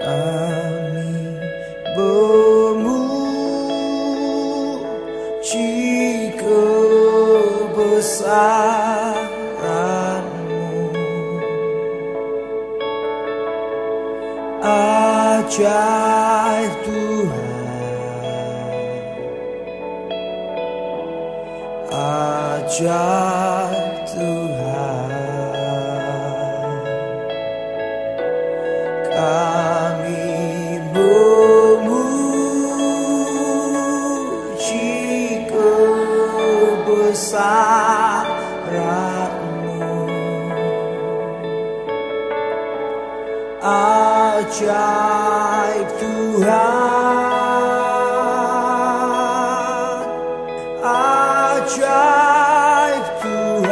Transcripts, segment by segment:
Kami memuji kebesaran-Mu, ajaib Tuhan, ajaib Tuhan. Kami memuji kebesaran-Mu, ajaib Tuhan, ajaib Tuhan.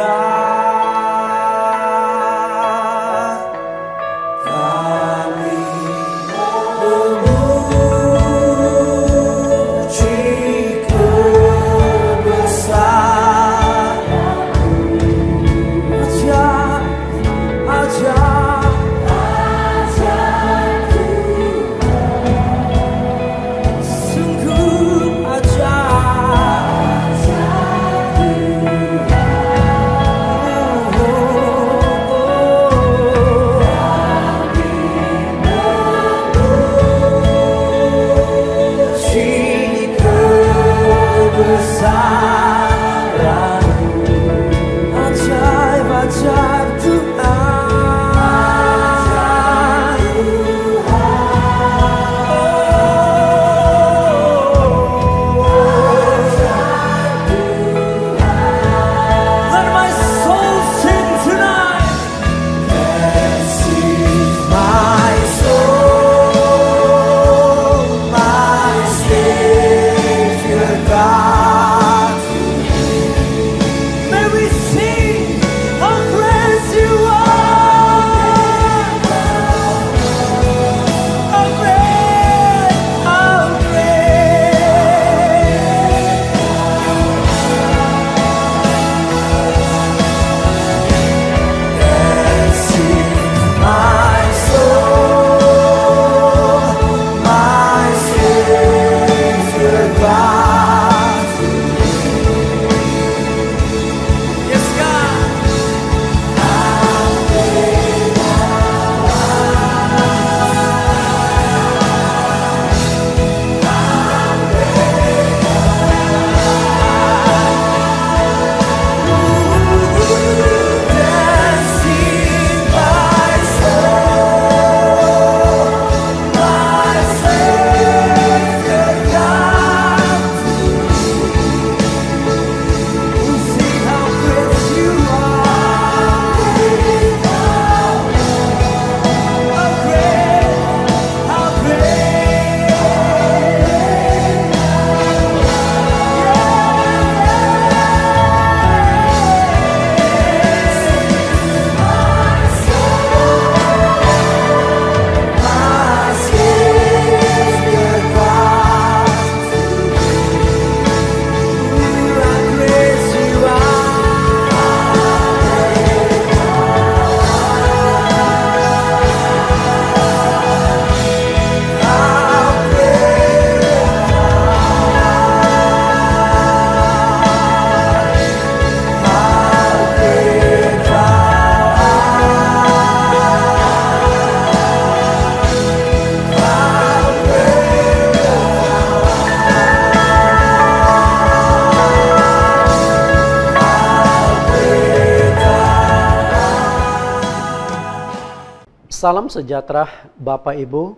Salam sejahtera Bapak Ibu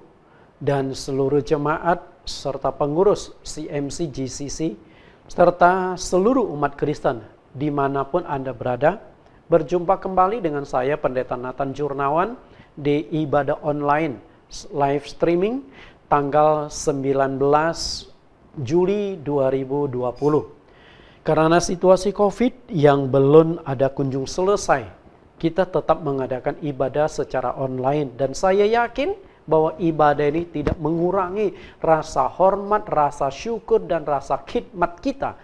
dan seluruh jemaat serta pengurus CMC GCC serta seluruh umat Kristen dimanapun Anda berada. Berjumpa kembali dengan saya Pendeta Nathan Jurnawan di ibadah online live streaming tanggal 19 Juli 2020. Karena situasi COVID yang belum ada kunjung selesai, kita tetap mengadakan ibadah secara online, dan saya yakin bahwa ibadah ini tidak mengurangi rasa hormat, rasa syukur, dan rasa khidmat kita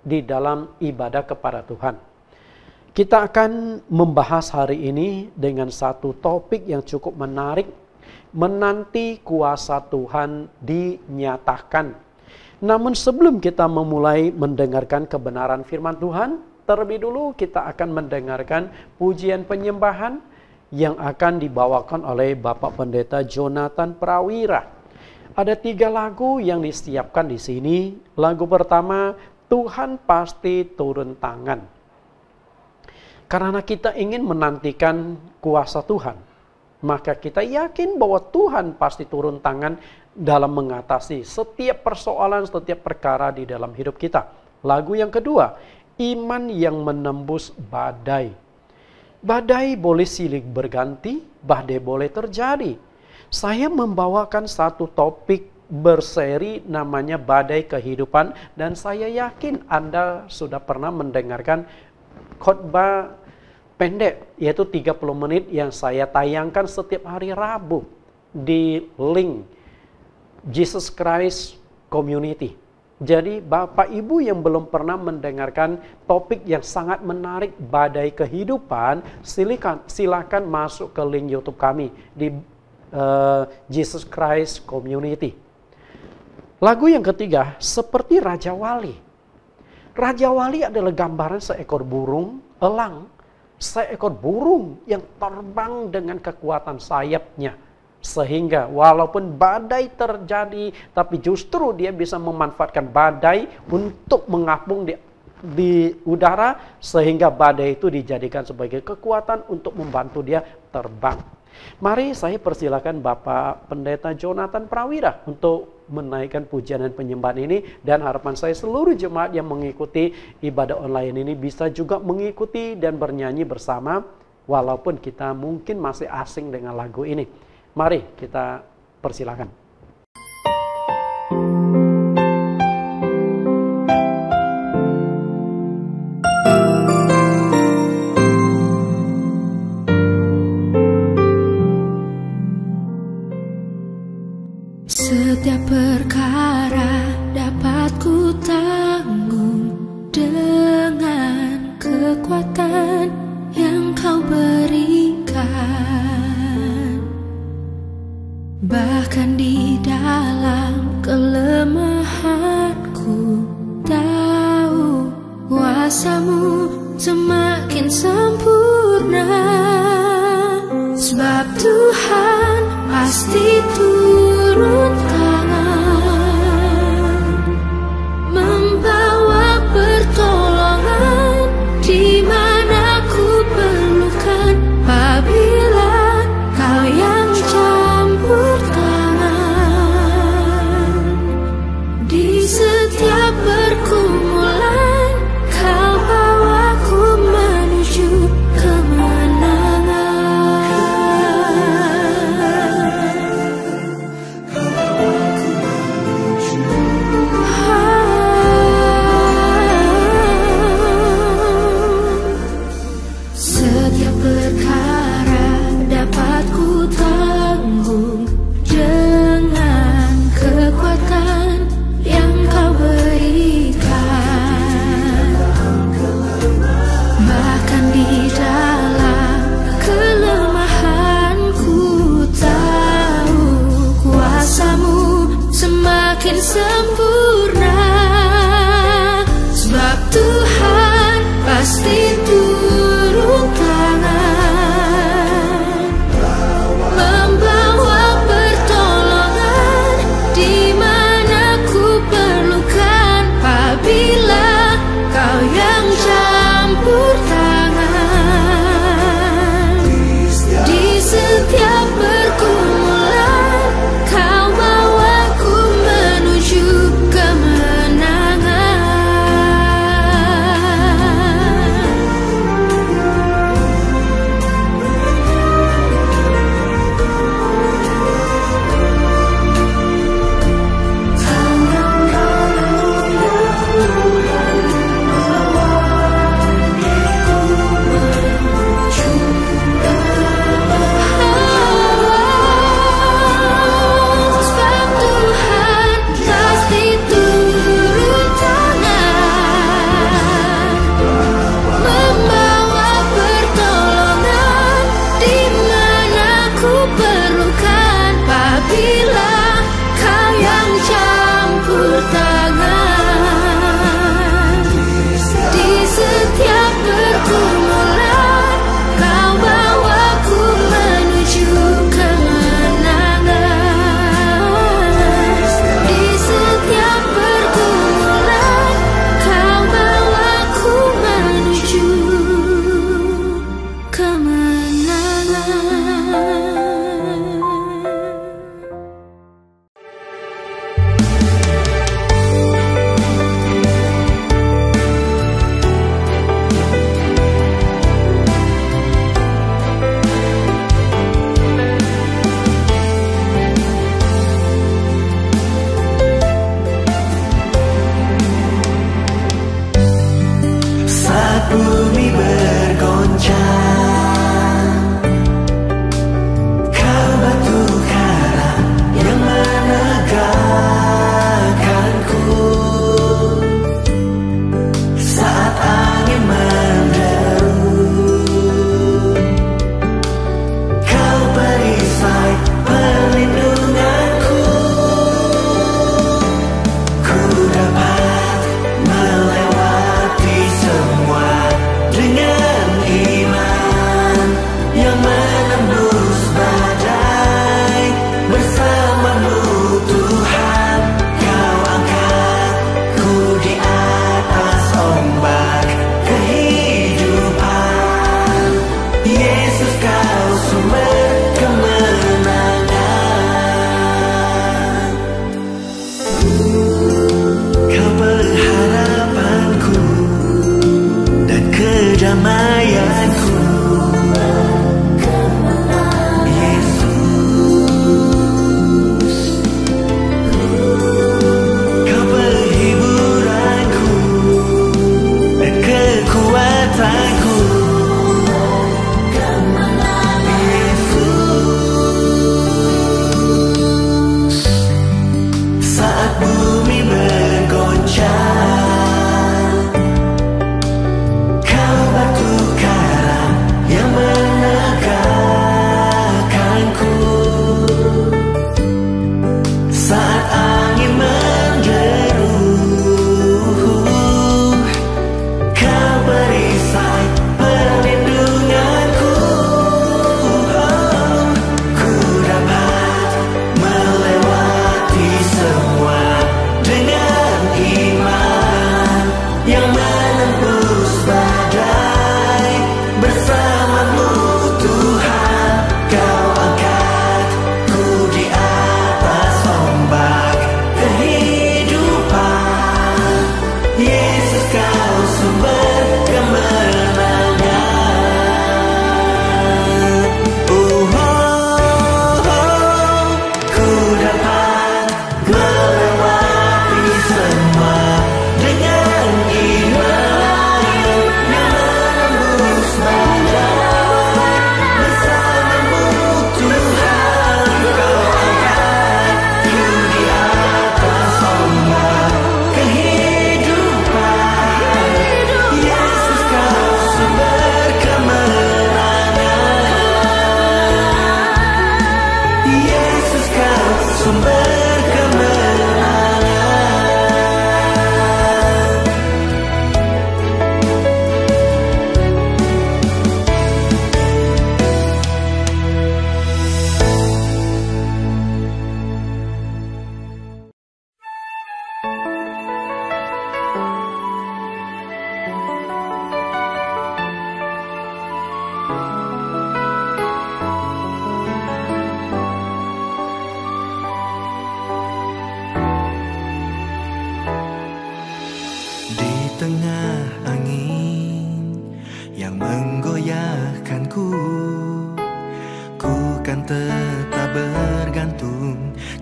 di dalam ibadah kepada Tuhan. Kita akan membahas hari ini dengan satu topik yang cukup menarik, menanti kuasa Tuhan dinyatakan. Namun sebelum kita memulai mendengarkan kebenaran firman Tuhan, terlebih dulu kita akan mendengarkan pujian penyembahan yang akan dibawakan oleh Bapak Pendeta Jonathan Prawira. Ada 3 lagu yang disiapkan di sini. Lagu pertama, Tuhan Pasti Turun Tangan. Karena kita ingin menantikan kuasa Tuhan, maka kita yakin bahwa Tuhan pasti turun tangan dalam mengatasi setiap persoalan, setiap perkara di dalam hidup kita. Lagu yang kedua, Iman yang Menembus Badai. Badai boleh silih berganti, badai boleh terjadi. Saya membawakan satu topik berseri namanya Badai Kehidupan, dan saya yakin Anda sudah pernah mendengarkan khotbah pendek, yaitu 30 menit yang saya tayangkan setiap hari Rabu di link Jesus Christ Community. Jadi Bapak Ibu yang belum pernah mendengarkan topik yang sangat menarik Badai Kehidupan, silakan masuk ke link YouTube kami di Jesus Christ Community. Lagu yang ketiga, Seperti Raja Wali. Raja Wali adalah gambaran seekor burung elang, seekor burung yang terbang dengan kekuatan sayapnya. Sehingga walaupun badai terjadi, tapi justru dia bisa memanfaatkan badai untuk mengapung di udara, sehingga badai itu dijadikan sebagai kekuatan untuk membantu dia terbang. Mari saya persilakan Bapak Pendeta Jonathan Prawira untuk menaikkan pujian dan penyembahan ini, dan harapan saya seluruh jemaat yang mengikuti ibadah online ini bisa juga mengikuti dan bernyanyi bersama walaupun kita mungkin masih asing dengan lagu ini. Mari kita persilakan. Setiap perkara dapat ku tanggung dengan kekuatan yang Kau berikan. Bahkan di dalam kelemahanku, tahu kuasa-Mu semakin sempurna. Sebab Tuhan pasti turun tangan, membawa pertolongan di mana ku perlukan. Apabila Kau yang campur tangan, di setiap pergumulan Kau bawaku menuju kemenangan. Setiap perkara dapat ku tanggung dengan kekuatan yang Kau berikan. Bahkan di dalam kelemahanku, tahu kuasa-Mu semakin sempurna. Sebab Tuhan pasti turun tangan, membawa pertolongan di mana ku perlukan. Apabila Kau yang campur tangan, di setiap pergumulan Kau bawaku menuju kemenangan.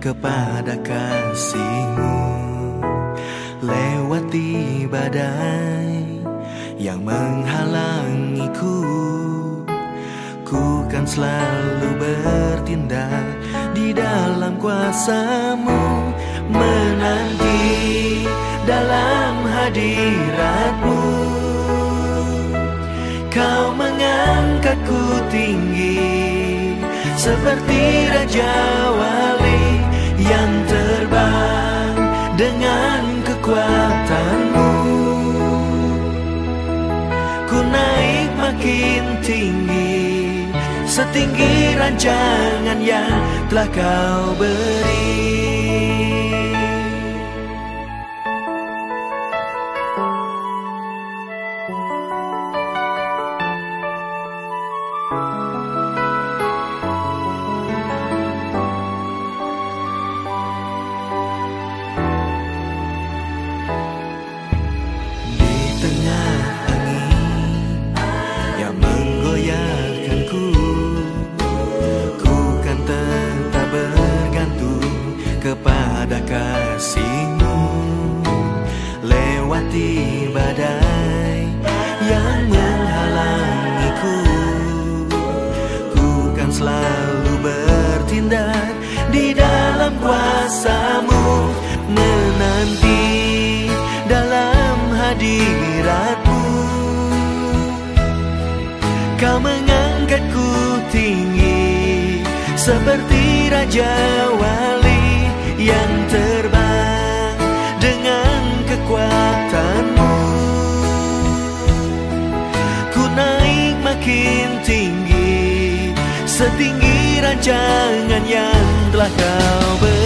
kepada kasih-Mu. Lewati badai yang menghalangiku, ku kan selalu bertindak di dalam kuasa-Mu, menanti dalam hadirat-Mu. Kau mengangkatku tinggi seperti Raja Wali yang terbang dengan kekuatan-Mu. Ku naik makin tinggi setinggi rancangan yang telah Kau beri. Kasih-Mu lewati badai yang menghalangiku, ku kan selalu bertindak di dalam kuasa-Mu, menanti dalam hadirat-Mu. Kau mengangkatku tinggi seperti Raja Wali yang terbang dengan kekuatan-Mu. Ku naik makin tinggi setinggi rancangan yang telah Kau beri.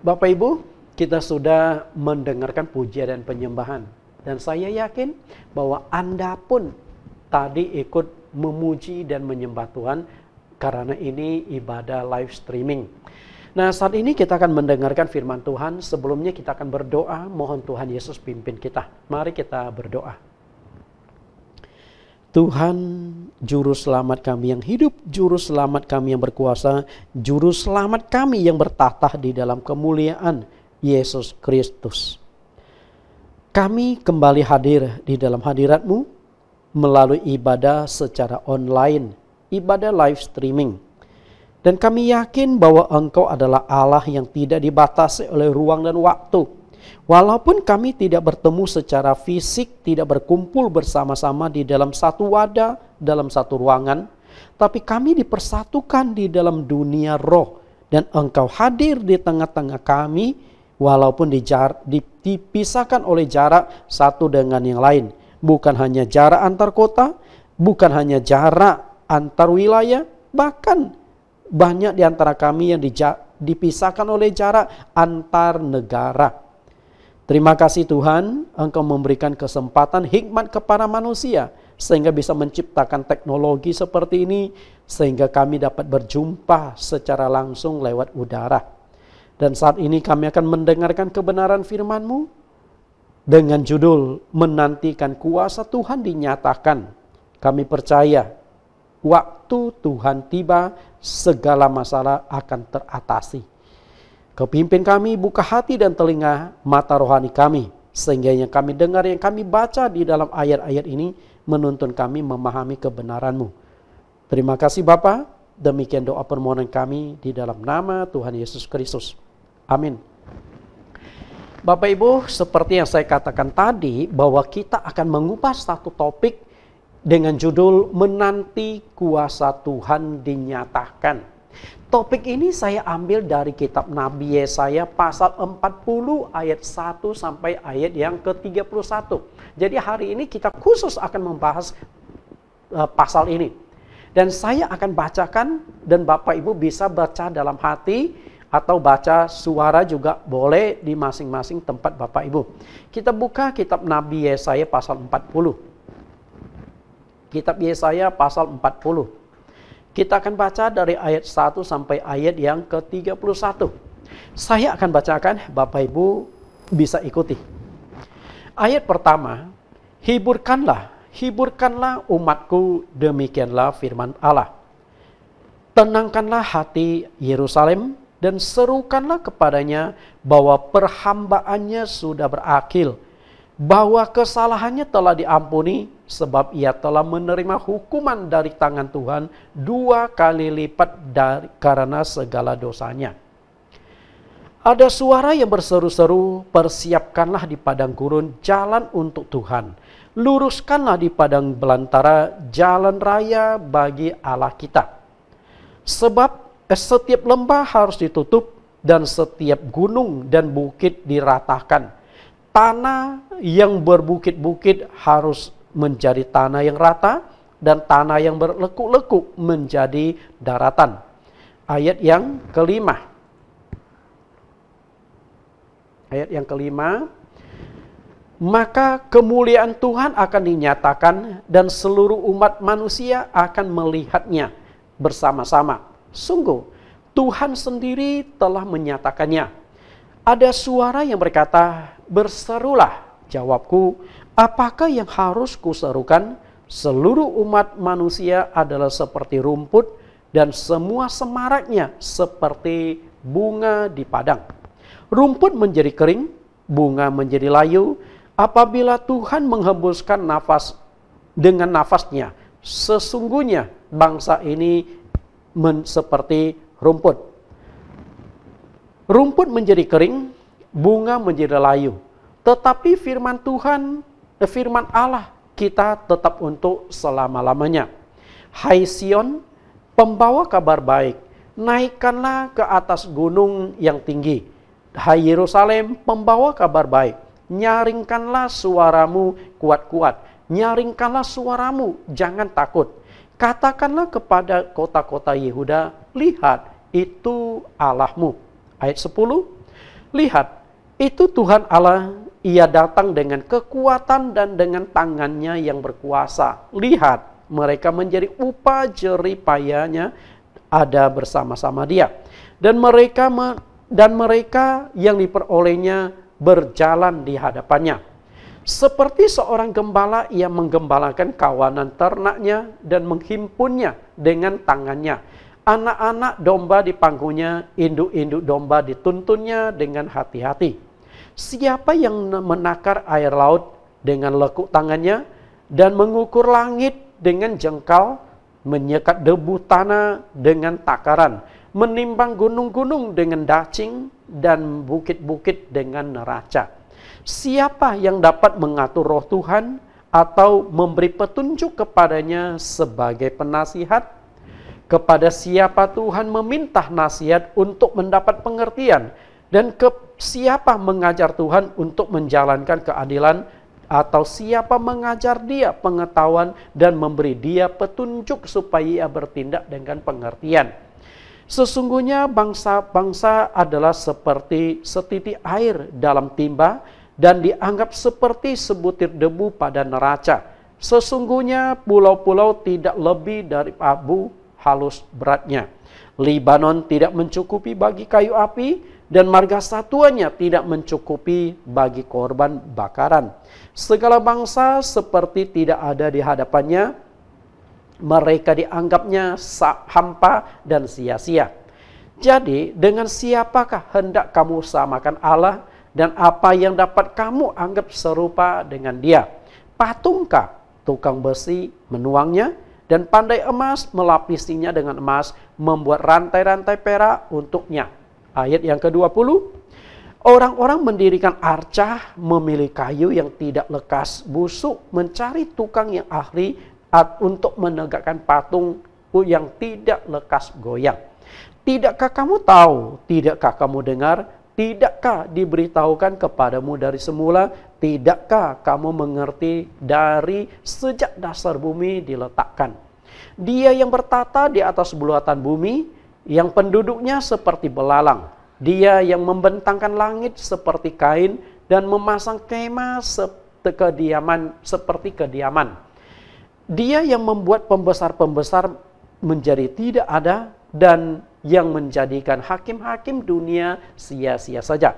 Bapak Ibu, kita sudah mendengarkan pujian dan penyembahan. Dan saya yakin bahwa Anda pun tadi ikut memuji dan menyembah Tuhan karena ini ibadah live streaming. Nah, saat ini kita akan mendengarkan firman Tuhan. Sebelumnya kita akan berdoa, mohon Tuhan Yesus pimpin kita. Mari kita berdoa. Tuhan, juru selamat kami yang hidup, juru selamat kami yang berkuasa, juru selamat kami yang bertahta di dalam kemuliaan Yesus Kristus. Kami kembali hadir di dalam hadirat-Mu melalui ibadah secara online, ibadah live streaming. Dan kami yakin bahwa Engkau adalah Allah yang tidak dibatasi oleh ruang dan waktu. Walaupun kami tidak bertemu secara fisik, tidak berkumpul bersama-sama di dalam satu wadah, dalam satu ruangan, tapi kami dipersatukan di dalam dunia roh. Dan Engkau hadir di tengah-tengah kami, walaupun dipisahkan oleh jarak satu dengan yang lain. Bukan hanya jarak antar kota, bukan hanya jarak antar wilayah, bahkan banyak di antara kami yang dipisahkan oleh jarak antar negara. Terima kasih Tuhan, Engkau memberikan kesempatan hikmat kepada manusia sehingga bisa menciptakan teknologi seperti ini, sehingga kami dapat berjumpa secara langsung lewat udara. Dan saat ini kami akan mendengarkan kebenaran firman-Mu dengan judul Menantikan Kuasa Tuhan Dinyatakan. Kami percaya waktu Tuhan tiba, segala masalah akan teratasi. Kepimpin kami, buka hati dan telinga mata rohani kami, sehingga yang kami dengar, yang kami baca di dalam ayat-ayat ini menuntun kami memahami kebenaran-Mu. Terima kasih Bapa, demikian doa permohonan kami di dalam nama Tuhan Yesus Kristus. Amin. Bapak Ibu, seperti yang saya katakan tadi, bahwa kita akan mengupas satu topik dengan judul Menanti Kuasa Tuhan Dinyatakan. Topik ini saya ambil dari kitab Nabi Yesaya pasal 40 ayat 1 sampai ayat yang ke-31. Jadi hari ini kita khusus akan membahas pasal ini. Dan saya akan bacakan dan Bapak Ibu bisa baca dalam hati atau baca suara juga boleh di masing-masing tempat Bapak Ibu. Kita buka kitab Nabi Yesaya pasal 40. Kitab Yesaya pasal 40. Kita akan baca dari ayat 1 sampai ayat yang ke-31. Saya akan bacakan, Bapak Ibu bisa ikuti. Ayat pertama, hiburkanlah umatku, demikianlah firman Allah. Tenangkanlah hati Yerusalem dan serukanlah kepadanya bahwa perhambaannya sudah berakhir, bahwa kesalahannya telah diampuni, sebab ia telah menerima hukuman dari tangan Tuhan 2 kali lipat karena segala dosanya. Ada suara yang berseru-seru, persiapkanlah di padang gurun jalan untuk Tuhan. Luruskanlah di padang belantara jalan raya bagi Allah kita. Sebab setiap lembah harus ditutup dan setiap gunung dan bukit diratakan. Tanah yang berbukit-bukit harus menjadi tanah yang rata dan tanah yang berlekuk-lekuk menjadi daratan. Ayat yang kelima. Ayat yang kelima. Maka kemuliaan Tuhan akan dinyatakan dan seluruh umat manusia akan melihatnya bersama-sama. Sungguh, Tuhan sendiri telah menyatakannya. Ada suara yang berkata, berserulah. Jawabku, apakah yang harus kuserukan? Seluruh umat manusia adalah seperti rumput dan semua semaraknya seperti bunga di padang. Rumput menjadi kering, bunga menjadi layu, apabila Tuhan menghembuskan nafas dengan nafasnya. Sesungguhnya bangsa ini seperti rumput. Rumput menjadi kering, bunga menjadi layu. Tetapi firman Tuhan, firman Allah kita tetap untuk selama-lamanya. Hai Sion, pembawa kabar baik, naikkanlah ke atas gunung yang tinggi. Hai Yerusalem, pembawa kabar baik, nyaringkanlah suaramu kuat-kuat. Nyaringkanlah suaramu, jangan takut. Katakanlah kepada kota-kota Yehuda, lihat, itu Allahmu. Ayat 10, lihat, itu Tuhan Allah, ia datang dengan kekuatan dan dengan tangannya yang berkuasa. Lihat, mereka menjadi upah jerih payahnya ada bersama-sama dia. Dan mereka yang diperolehnya berjalan di hadapannya. Seperti seorang gembala, ia menggembalakan kawanan ternaknya dan menghimpunnya dengan tangannya. Anak-anak domba dipanggungnya, induk-induk domba dituntunnya dengan hati-hati. Siapa yang menakar air laut dengan lekuk tangannya dan mengukur langit dengan jengkal, menyekat debu tanah dengan takaran, menimbang gunung-gunung dengan dacing dan bukit-bukit dengan neraca. Siapa yang dapat mengatur roh Tuhan atau memberi petunjuk kepadanya sebagai penasihat? Kepada siapa Tuhan meminta nasihat untuk mendapat pengertian? Dan siapa mengajar Tuhan untuk menjalankan keadilan? Atau siapa mengajar dia pengetahuan dan memberi dia petunjuk supaya ia bertindak dengan pengertian? Sesungguhnya bangsa-bangsa adalah seperti setitik air dalam timba dan dianggap seperti sebutir debu pada neraca. Sesungguhnya pulau-pulau tidak lebih dari abu halus beratnya. Libanon tidak mencukupi bagi kayu api, dan marga satuannya tidak mencukupi bagi korban bakaran. Segala bangsa seperti tidak ada di hadapannya, mereka dianggapnya hampa dan sia-sia. Jadi, dengan siapakah hendak kamu samakan Allah, dan apa yang dapat kamu anggap serupa dengan Dia? Patungkah tukang besi menuangnya, dan pandai emas melapisinya dengan emas, membuat rantai-rantai perak untuknya? Ayat yang ke-20, orang-orang mendirikan arca, memilih kayu yang tidak lekas busuk, mencari tukang yang ahli untuk menegakkan patung yang tidak lekas goyang. Tidakkah kamu tahu? Tidakkah kamu dengar? Tidakkah diberitahukan kepadamu dari semula? Tidakkah kamu mengerti dari sejak dasar bumi diletakkan? Dia yang bertata di atas bulatan bumi, yang penduduknya seperti belalang. Dia yang membentangkan langit seperti kain dan memasang kemah seperti kediaman. Dia yang membuat pembesar-pembesar menjadi tidak ada, dan yang menjadikan hakim-hakim dunia sia-sia saja.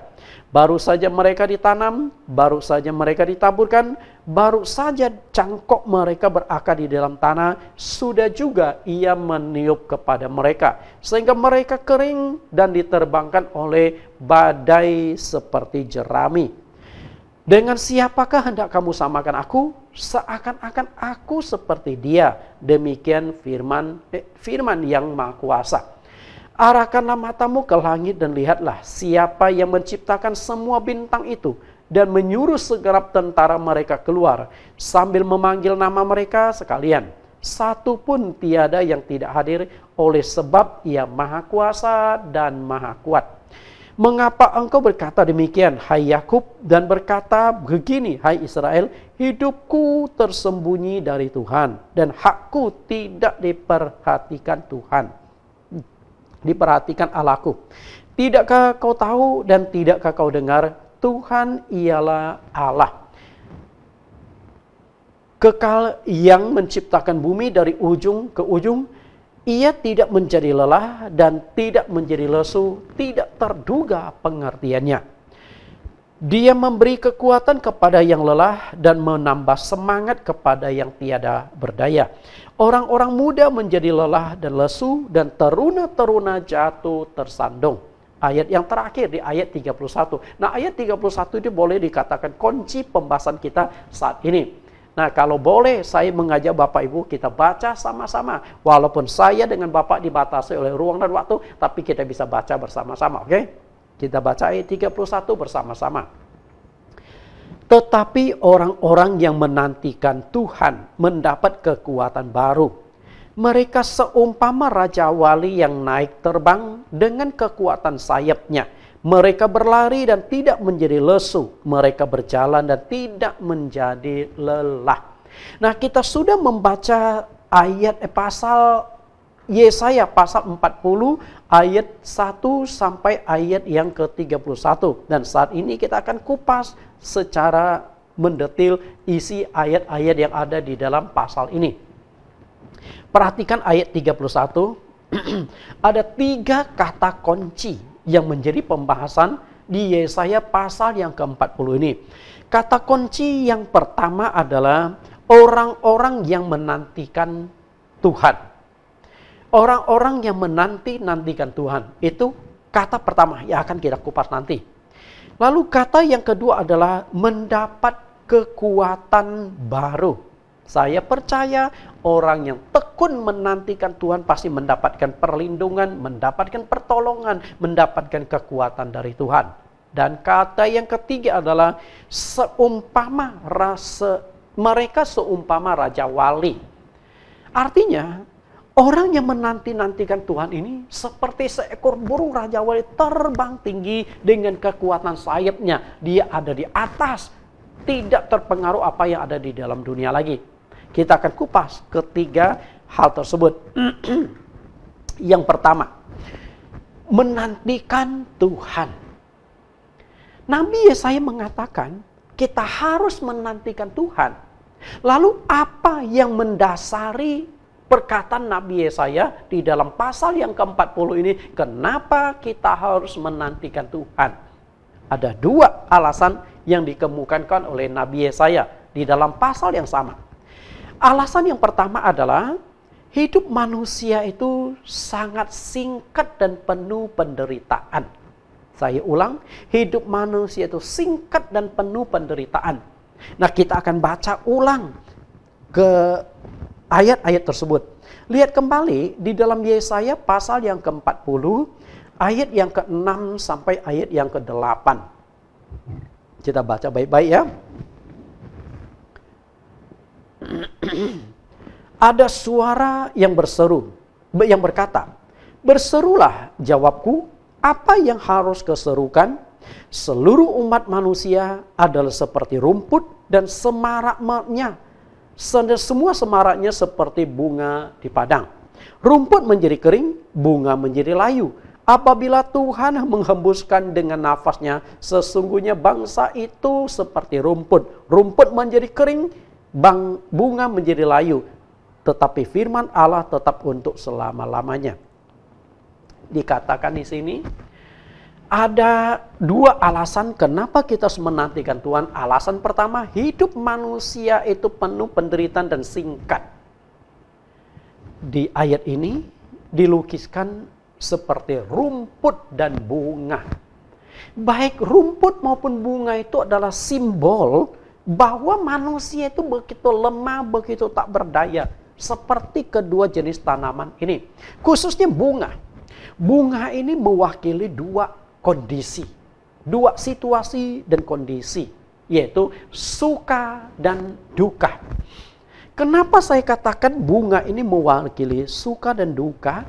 Baru saja mereka ditanam, baru saja mereka ditaburkan, baru saja cangkok mereka berakar di dalam tanah, sudah juga Ia meniup kepada mereka, sehingga mereka kering dan diterbangkan oleh badai seperti jerami. Dengan siapakah hendak kamu samakan aku? Seakan-akan aku seperti Dia. Demikian firman yang Maha Kuasa. Arahkanlah matamu ke langit dan lihatlah siapa yang menciptakan semua bintang itu, dan menyuruh segenap tentara mereka keluar, sambil memanggil nama mereka sekalian. Satu pun tiada yang tidak hadir, oleh sebab Ia Maha Kuasa dan Maha Kuat. Mengapa engkau berkata demikian, hai Yakub, dan berkata begini, hai Israel? Hidupku tersembunyi dari Tuhan, dan hakku tidak diperhatikan Tuhan. Diperhatikan Allahku. Tidakkah kau tahu dan tidakkah kau dengar? Tuhan ialah Allah, kekal, yang menciptakan bumi dari ujung ke ujung. Ia tidak menjadi lelah dan tidak menjadi lesu, tidak terduga pengertiannya. Dia memberi kekuatan kepada yang lelah dan menambah semangat kepada yang tiada berdaya. Orang-orang muda menjadi lelah dan lesu, dan teruna-teruna jatuh tersandung. Ayat yang terakhir di ayat 31. Nah, ayat 31 itu boleh dikatakan kunci pembahasan kita saat ini. Nah, kalau boleh saya mengajak Bapak Ibu kita baca sama-sama. Walaupun saya dengan Bapak dibatasi oleh ruang dan waktu, tapi kita bisa baca bersama-sama, oke? Kita baca ayat 31 bersama-sama. Tetapi orang-orang yang menantikan Tuhan mendapat kekuatan baru. Mereka seumpama raja wali yang naik terbang dengan kekuatan sayapnya. Mereka berlari dan tidak menjadi lesu. Mereka berjalan dan tidak menjadi lelah. Nah, kita sudah membaca pasal Yesaya pasal 40 ayat 1 sampai ayat yang ke-31. Dan saat ini kita akan kupas secara mendetil isi ayat-ayat yang ada di dalam pasal ini. Perhatikan ayat 31. Ada 3 kata kunci yang menjadi pembahasan di Yesaya pasal yang ke-40 ini. Kata kunci yang pertama adalah orang-orang yang menantikan Tuhan. Orang-orang yang menantikan Tuhan. Itu kata pertama yang akan kita kupas nanti. Lalu kata yang kedua adalah mendapat kekuatan baru. Saya percaya orang yang tekun menantikan Tuhan pasti mendapatkan perlindungan, mendapatkan pertolongan, mendapatkan kekuatan dari Tuhan. Dan kata yang ketiga adalah mereka seumpama raja wali. Artinya orang yang menantikan Tuhan ini seperti seekor burung raja wali terbang tinggi dengan kekuatan sayapnya. Dia ada di atas, tidak terpengaruh apa yang ada di dalam dunia lagi. Kita akan kupas ketiga hal tersebut. Yang pertama, menantikan Tuhan. Nabi Yesaya mengatakan kita harus menantikan Tuhan. Lalu apa yang mendasari perkataan Nabi Yesaya di dalam pasal yang ke-40 ini? Kenapa kita harus menantikan Tuhan? Ada dua alasan yang dikemukakan oleh Nabi Yesaya di dalam pasal yang sama. Alasan yang pertama adalah hidup manusia itu sangat singkat dan penuh penderitaan. Saya ulang, hidup manusia itu singkat dan penuh penderitaan. Nah, kita akan baca ulang ke ayat-ayat tersebut. Lihat kembali di dalam Yesaya pasal yang ke-40, ayat yang ke-6 sampai ayat yang ke-8. Kita baca baik-baik ya. Ada suara yang berseru, yang berkata, "Berserulah, jawabku, apa yang harus keserukan? Seluruh umat manusia adalah seperti rumput dan semaraknya. Semua semaraknya seperti bunga di padang. Rumput menjadi kering, bunga menjadi layu. Apabila Tuhan menghembuskan dengan nafasnya, sesungguhnya bangsa itu seperti rumput. Rumput menjadi kering, bunga menjadi layu. Tetapi firman Allah tetap untuk selama-lamanya." Dikatakan di sini, ada dua alasan kenapa kita harus menantikan Tuhan. Alasan pertama, hidup manusia itu penuh penderitaan dan singkat. Di ayat ini dilukiskan seperti rumput dan bunga. Baik rumput maupun bunga itu adalah simbol bahwa manusia itu begitu lemah, begitu tak berdaya. Seperti kedua jenis tanaman ini. Khususnya bunga. Bunga ini mewakili dua kondisi, dua situasi dan kondisi, yaitu suka dan duka. Kenapa saya katakan bunga ini mewakili suka dan duka?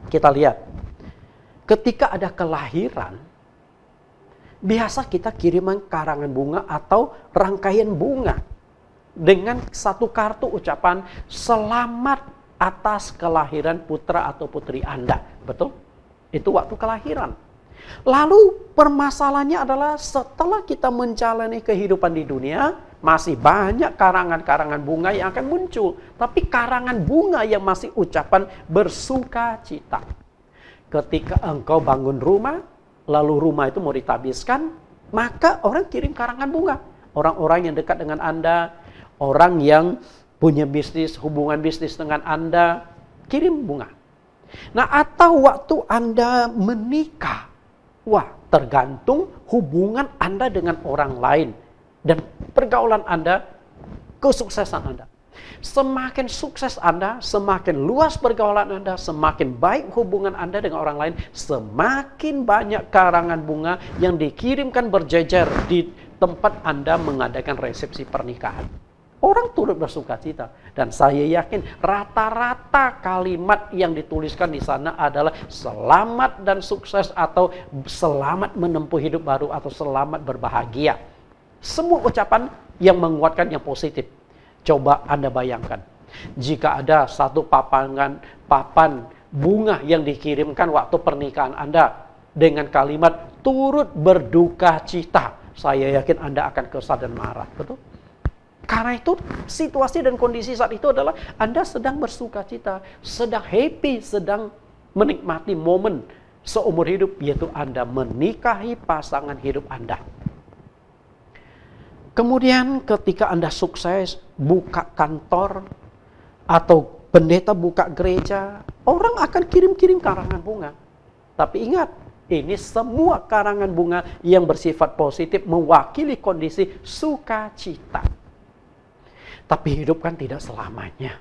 Kita lihat, ketika ada kelahiran, biasa kita kiriman karangan bunga atau rangkaian bunga dengan satu kartu ucapan selamat atas kelahiran putra atau putri Anda. Betul? Itu waktu kelahiran. Lalu permasalahannya adalah setelah kita menjalani kehidupan di dunia, masih banyak karangan-karangan bunga yang akan muncul. Tapi karangan bunga yang masih ucapan bersuka cita. Ketika engkau bangun rumah, lalu rumah itu mau ditabiskan, maka orang kirim karangan bunga. Orang-orang yang dekat dengan Anda, orang yang punya bisnis, hubungan bisnis dengan Anda, kirim bunga. Nah, atau waktu Anda menikah, wah, tergantung hubungan Anda dengan orang lain dan pergaulan Anda, kesuksesan Anda. Semakin sukses Anda, semakin luas pergaulan Anda, semakin baik hubungan Anda dengan orang lain, semakin banyak karangan bunga yang dikirimkan berjejer di tempat Anda mengadakan resepsi pernikahan. Orang turut bersuka cita. Dan saya yakin rata-rata kalimat yang dituliskan di sana adalah selamat dan sukses, atau selamat menempuh hidup baru, atau selamat berbahagia. Semua ucapan yang menguatkan, yang positif. Coba Anda bayangkan, jika ada satu papan bunga yang dikirimkan waktu pernikahan Anda dengan kalimat turut berduka cita, saya yakin Anda akan kesal dan marah. Betul? Karena itu situasi dan kondisi saat itu adalah Anda sedang bersuka cita, sedang happy, sedang menikmati momen seumur hidup, yaitu Anda menikahi pasangan hidup Anda. Kemudian ketika Anda sukses, buka kantor, atau pendeta buka gereja, orang akan kirim-kirim karangan bunga. Tapi ingat, ini semua karangan bunga yang bersifat positif mewakili kondisi sukacita. Tapi hidup kan tidak selamanya.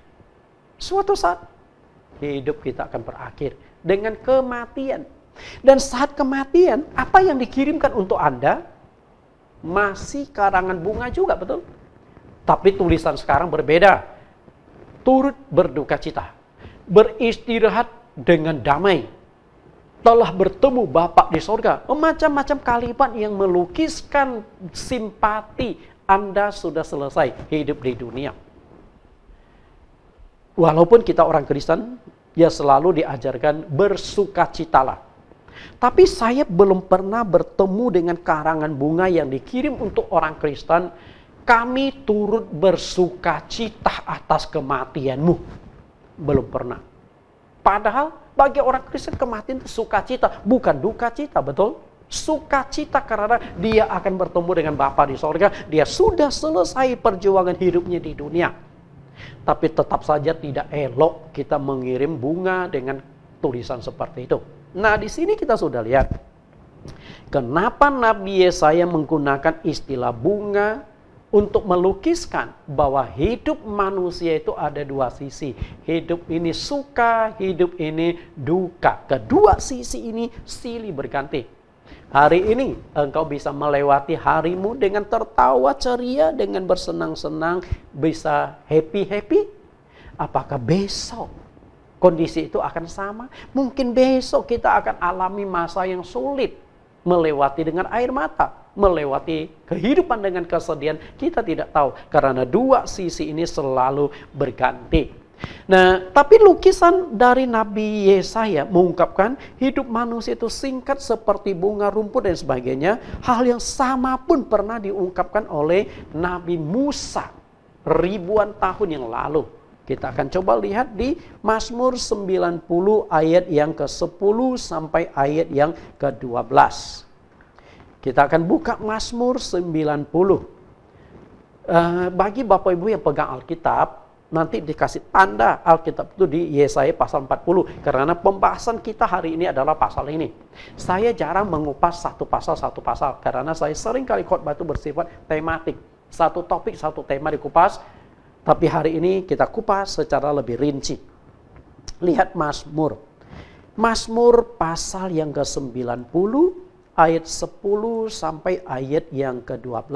Suatu saat hidup kita akan berakhir dengan kematian. Dan saat kematian, apa yang dikirimkan untuk Anda masih karangan bunga juga, betul? Tapi tulisan sekarang berbeda. Turut berduka cita, beristirahat dengan damai, telah bertemu Bapa di sorga. Macam-macam kalimat yang melukiskan simpati Anda sudah selesai hidup di dunia. Walaupun kita orang Kristen, ya selalu diajarkan bersukacitalah. Tapi saya belum pernah bertemu dengan karangan bunga yang dikirim untuk orang Kristen kami turut bersuka cita atas kematianmu. Belum pernah. Padahal bagi orang Kristen kematian itu sukacita, bukan duka cita, betul? Sukacita karena dia akan bertemu dengan Bapa di sorga. Dia sudah selesai perjuangan hidupnya di dunia. Tapi tetap saja tidak elok kita mengirim bunga dengan tulisan seperti itu. Nah, di sini kita sudah lihat kenapa Nabi Yesaya menggunakan istilah bunga untuk melukiskan bahwa hidup manusia itu ada dua sisi. Hidup ini suka, hidup ini duka. Kedua sisi ini silih berganti. Hari ini engkau bisa melewati harimu dengan tertawa ceria, dengan bersenang-senang, bisa happy-happy. Apakah besok kondisi itu akan sama? Mungkin besok kita akan alami masa yang sulit, melewati dengan air mata, melewati kehidupan dengan kesedihan. Kita tidak tahu, karena dua sisi ini selalu berganti. Nah, tapi lukisan dari Nabi Yesaya mengungkapkan hidup manusia itu singkat seperti bunga, rumput dan sebagainya. Hal yang sama pun pernah diungkapkan oleh Nabi Musa ribuan tahun yang lalu. Kita akan coba lihat di Mazmur 90 ayat yang ke-10 sampai ayat yang ke-12. Kita akan buka Mazmur 90. Bagi Bapak Ibu yang pegang Alkitab, nanti dikasih tanda Alkitab itu di Yesaya pasal 40. Karena pembahasan kita hari ini adalah pasal ini. Saya jarang mengupas satu pasal, karena saya sering kali khotbah itu bersifat tematik. Satu topik, satu tema dikupas. Tapi hari ini kita kupas secara lebih rinci. Lihat Mazmur. Mazmur pasal yang ke-90 ayat 10 sampai ayat yang ke-12.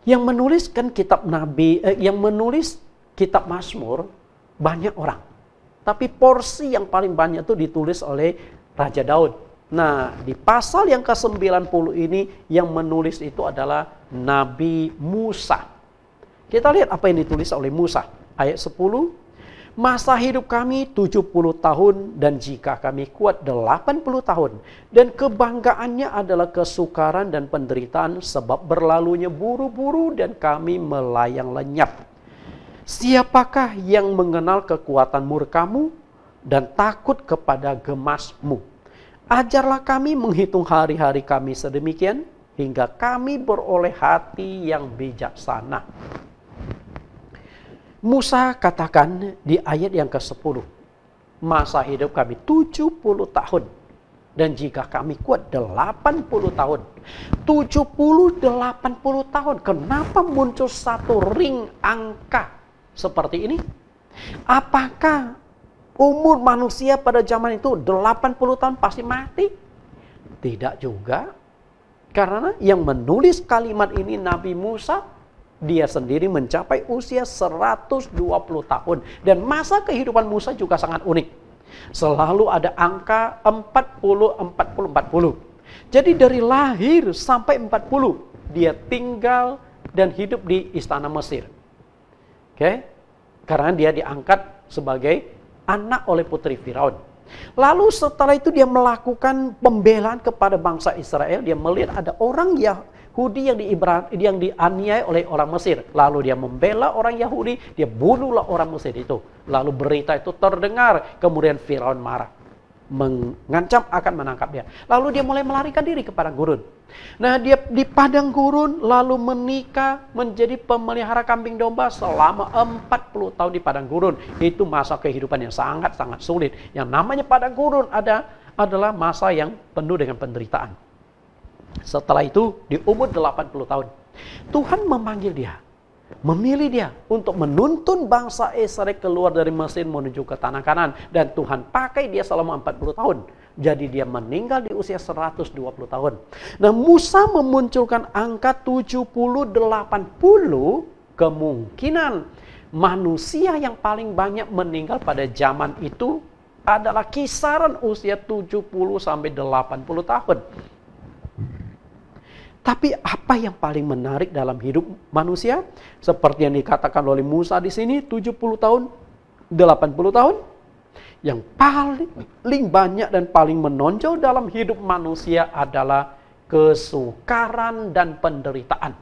Yang menuliskan kitab yang menulis kitab Mazmur banyak orang. Tapi porsi yang paling banyak itu ditulis oleh Raja Daud. Nah, di pasal yang ke-90 ini yang menulis itu adalah Nabi Musa. Kita lihat apa yang ditulis oleh Musa. Ayat 10. Masa hidup kami 70 tahun dan jika kami kuat 80 tahun. Dan kebanggaannya adalah kesukaran dan penderitaan sebab berlalunya buru-buru dan kami melayang lenyap. Siapakah yang mengenal kekuatan murkamu dan takut kepada gemasmu? Ajarlah kami menghitung hari-hari kami sedemikian hingga kami beroleh hati yang bijaksana. Musa katakan di ayat yang ke-10, masa hidup kami 70 tahun. Dan jika kami kuat 80 tahun. 70, 80 tahun. Kenapa muncul satu ring angka seperti ini? Apakah umur manusia pada zaman itu 80 tahun pasti mati? Tidak juga. Karena yang menulis kalimat ini Nabi Musa, dia sendiri mencapai usia 120 tahun. Dan masa kehidupan Musa juga sangat unik. Selalu ada angka 40. Jadi dari lahir sampai 40, dia tinggal dan hidup di istana Mesir. Oke? Karena dia diangkat sebagai anak oleh putri Firaun. Lalu setelah itu dia melakukan pembelaan kepada bangsa Israel. Dia melihat ada orang Yahudi yang dianiaya oleh orang Mesir. Lalu dia membela orang Yahudi, dia bunuhlah orang Mesir itu. Lalu berita itu terdengar, kemudian Firaun marah. Mengancam akan menangkap dia. Lalu dia mulai melarikan diri ke padang gurun. Nah, dia di padang gurun lalu menikah menjadi pemelihara kambing domba selama 40 tahun di padang gurun. Itu masa kehidupan yang sangat-sangat sulit. Yang namanya padang gurun adalah masa yang penuh dengan penderitaan. Setelah itu, di umur 80 tahun, Tuhan memanggil dia, memilih dia untuk menuntun bangsa Israel keluar dari Mesir menuju ke tanah Kanaan. Dan Tuhan pakai dia selama 40 tahun. Jadi dia meninggal di usia 120 tahun. Nah, Musa memunculkan angka 70-80, kemungkinan manusia yang paling banyak meninggal pada zaman itu adalah kisaran usia 70-80 tahun. Tapi apa yang paling menarik dalam hidup manusia? Seperti yang dikatakan oleh Musa di sini, 70 tahun, 80 tahun. Yang paling banyak dan paling menonjol dalam hidup manusia adalah kesukaran dan penderitaan.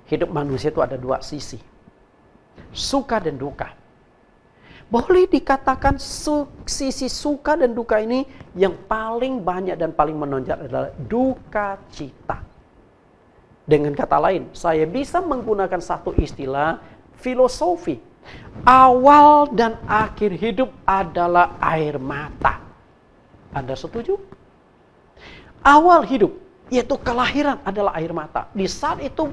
hidup manusia itu ada dua sisi. Suka dan duka. Boleh dikatakan sisi suka dan duka ini yang paling banyak dan paling menonjol adalah duka cita. Dengan kata lain, saya bisa menggunakan satu istilah filosofi. Awal dan akhir hidup adalah air mata. Anda setuju? Awal hidup, yaitu kelahiran adalah air mata. Di saat itu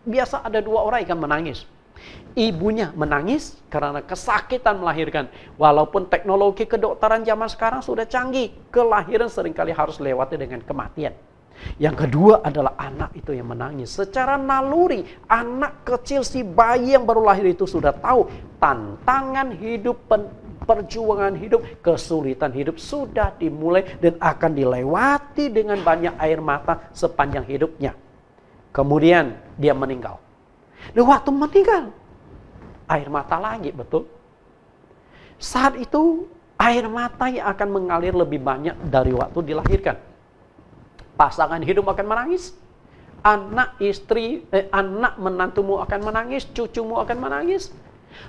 biasa ada dua orang yang menangis. Ibunya menangis karena kesakitan melahirkan. Walaupun teknologi kedokteran zaman sekarang sudah canggih, kelahiran seringkali harus lewati dengan kematian. Yang kedua adalah anak itu yang menangis. Secara naluri, anak kecil si bayi yang baru lahir itu sudah tahu tantangan hidup, perjuangan hidup, kesulitan hidup sudah dimulai dan akan dilewati dengan banyak air mata sepanjang hidupnya. Kemudian dia meninggal. Dan waktu meninggal, air mata lagi, betul? Saat itu air mata yang akan mengalir lebih banyak dari waktu dilahirkan. Pasangan hidup akan menangis, anak menantumu akan menangis, cucumu akan menangis,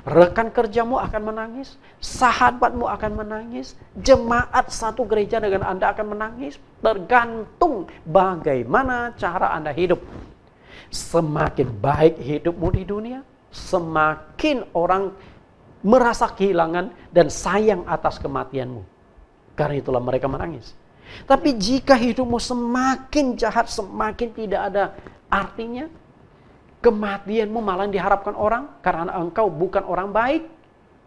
rekan kerjamu akan menangis, sahabatmu akan menangis, jemaat satu gereja dengan Anda akan menangis, tergantung bagaimana cara Anda hidup. Semakin baik hidupmu di dunia, semakin orang merasa kehilangan dan sayang atas kematianmu. Karena itulah mereka menangis. Tapi jika hidupmu semakin jahat, semakin tidak ada artinya, kematianmu malah diharapkan orang karena engkau bukan orang baik.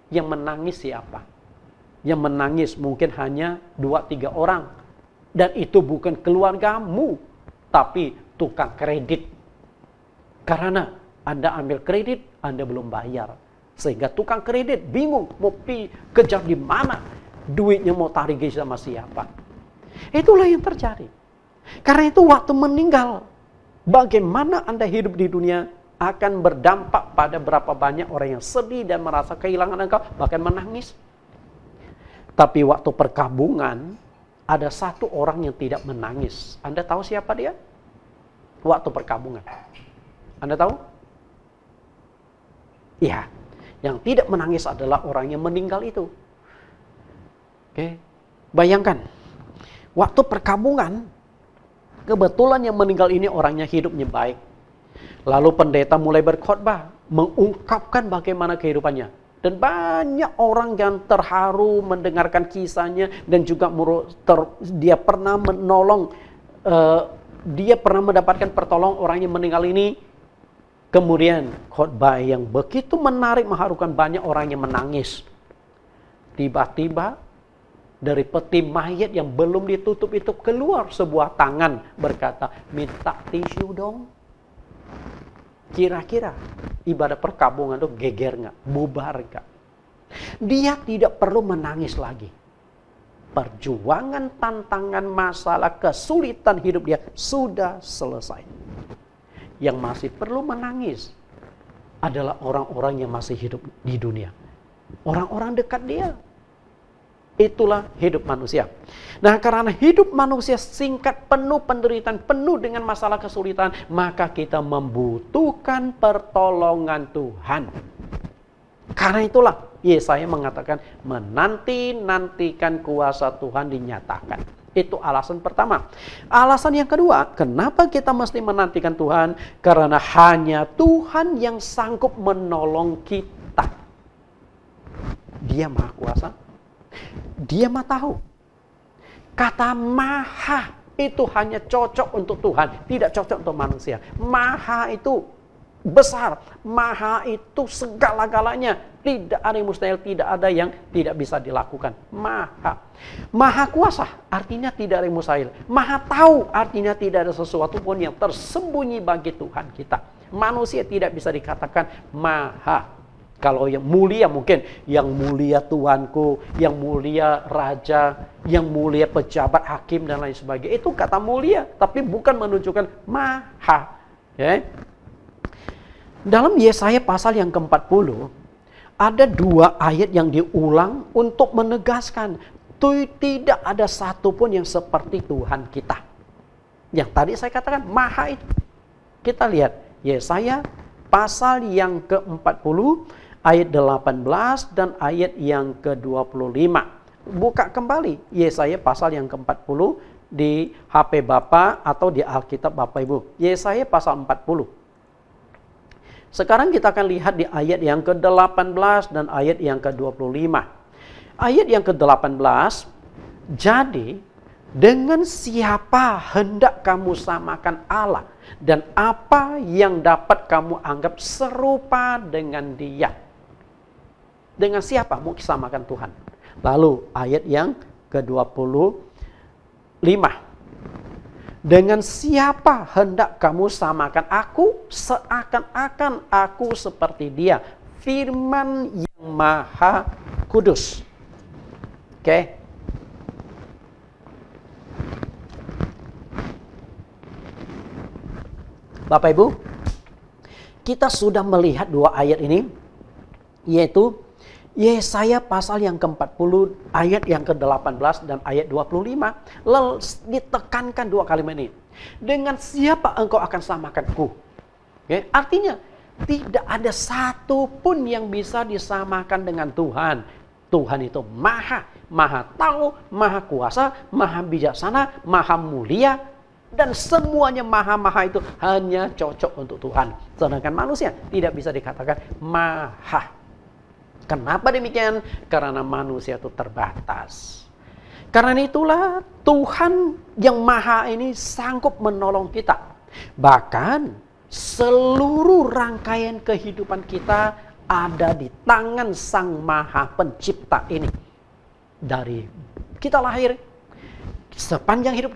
Yang menangis siapa? Yang menangis mungkin hanya 2-3 orang. Dan itu bukan keluargamu, tapi tukang kredit. Karena Anda ambil kredit, Anda belum bayar. Sehingga tukang kredit bingung mau kejar di mana, duitnya mau tarik sama siapa. Itulah yang terjadi. Karena itu waktu meninggal, bagaimana Anda hidup di dunia akan berdampak pada berapa banyak orang yang sedih dan merasa kehilangan engkau, bahkan menangis. Tapi waktu perkabungan, ada satu orang yang tidak menangis. Anda tahu siapa dia? Waktu perkabungan. Anda tahu? Ya, yang tidak menangis adalah orang yang meninggal itu. Oke, bayangkan. Waktu perkabungan, kebetulan yang meninggal ini orangnya hidupnya baik. Lalu pendeta mulai berkhotbah, mengungkapkan bagaimana kehidupannya. Dan banyak orang yang terharu mendengarkan kisahnya dan juga dia pernah menolong, dia pernah mendapatkan pertolongan orang yang meninggal ini. Kemudian khotbah yang begitu menarik mengharukan, banyak orang yang menangis. Tiba-tiba dari peti mayat yang belum ditutup itu keluar sebuah tangan berkata, minta tisu dong. Kira-kira ibadah perkabungan itu geger nggak? Bubar nggak? Dia tidak perlu menangis lagi. Perjuangan, tantangan, masalah, kesulitan hidup dia sudah selesai. Yang masih perlu menangis adalah orang-orang yang masih hidup di dunia. Orang-orang dekat dia. Itulah hidup manusia. Nah, karena hidup manusia singkat, penuh penderitaan, penuh dengan masalah kesulitan, maka kita membutuhkan pertolongan Tuhan. Karena itulah Yesaya mengatakan, menanti-nantikan kuasa Tuhan dinyatakan. Itu alasan pertama. Alasan yang kedua, kenapa kita mesti menantikan Tuhan? Karena hanya Tuhan yang sanggup menolong kita. Dia Maha Kuasa. Dia Maha Tahu. Kata Maha itu hanya cocok untuk Tuhan, tidak cocok untuk manusia. Maha itu besar, Maha itu segala-galanya. Tidak ada yang mustahil, tidak ada yang tidak bisa dilakukan. Maha Kuasa artinya tidak ada yang mustahil. Maha Tahu artinya tidak ada sesuatu pun yang tersembunyi bagi Tuhan kita. Manusia tidak bisa dikatakan maha. Kalau yang mulia mungkin, yang mulia Tuhanku, yang mulia raja, yang mulia pejabat, hakim dan lain sebagainya. Itu kata mulia, tapi bukan menunjukkan maha. Okay? Dalam Yesaya pasal yang ke-40, ada 2 ayat yang diulang untuk menegaskan tidak ada satupun yang seperti Tuhan kita. Yang tadi saya katakan maha itu. Kita lihat Yesaya pasal yang ke-40 ayat 18 dan ayat yang ke-25. Buka kembali Yesaya pasal yang ke-40 di HP Bapak atau di Alkitab Bapak Ibu. Yesaya pasal 40. Sekarang kita akan lihat di ayat yang ke-18 dan ayat yang ke-25. Ayat yang ke-18, jadi dengan siapa hendak kamu samakan Allah, dan apa yang dapat kamu anggap serupa dengan Dia? Dengan siapa mau samakan Tuhan? Lalu ayat yang ke-25. Dengan siapa hendak kamu samakan aku, seakan-akan aku seperti Dia, firman yang maha kudus. Oke. Bapak Ibu, kita sudah melihat dua ayat ini, yaitu Yesaya pasal yang ke-40 ayat yang ke-18 dan ayat 25. Lalu ditekankan dua kalimat ini. Dengan siapa engkau akan samakanku? Okay? Artinya tidak ada satu pun yang bisa disamakan dengan Tuhan. Tuhan itu maha tahu, maha kuasa, maha bijaksana, maha mulia. Dan semuanya maha-maha itu hanya cocok untuk Tuhan. Sedangkan manusia tidak bisa dikatakan maha. Kenapa demikian? Karena manusia itu terbatas. Karena itulah Tuhan yang maha ini sanggup menolong kita. Bahkan seluruh rangkaian kehidupan kita ada di tangan Sang Maha Pencipta ini. Dari kita lahir, sepanjang hidup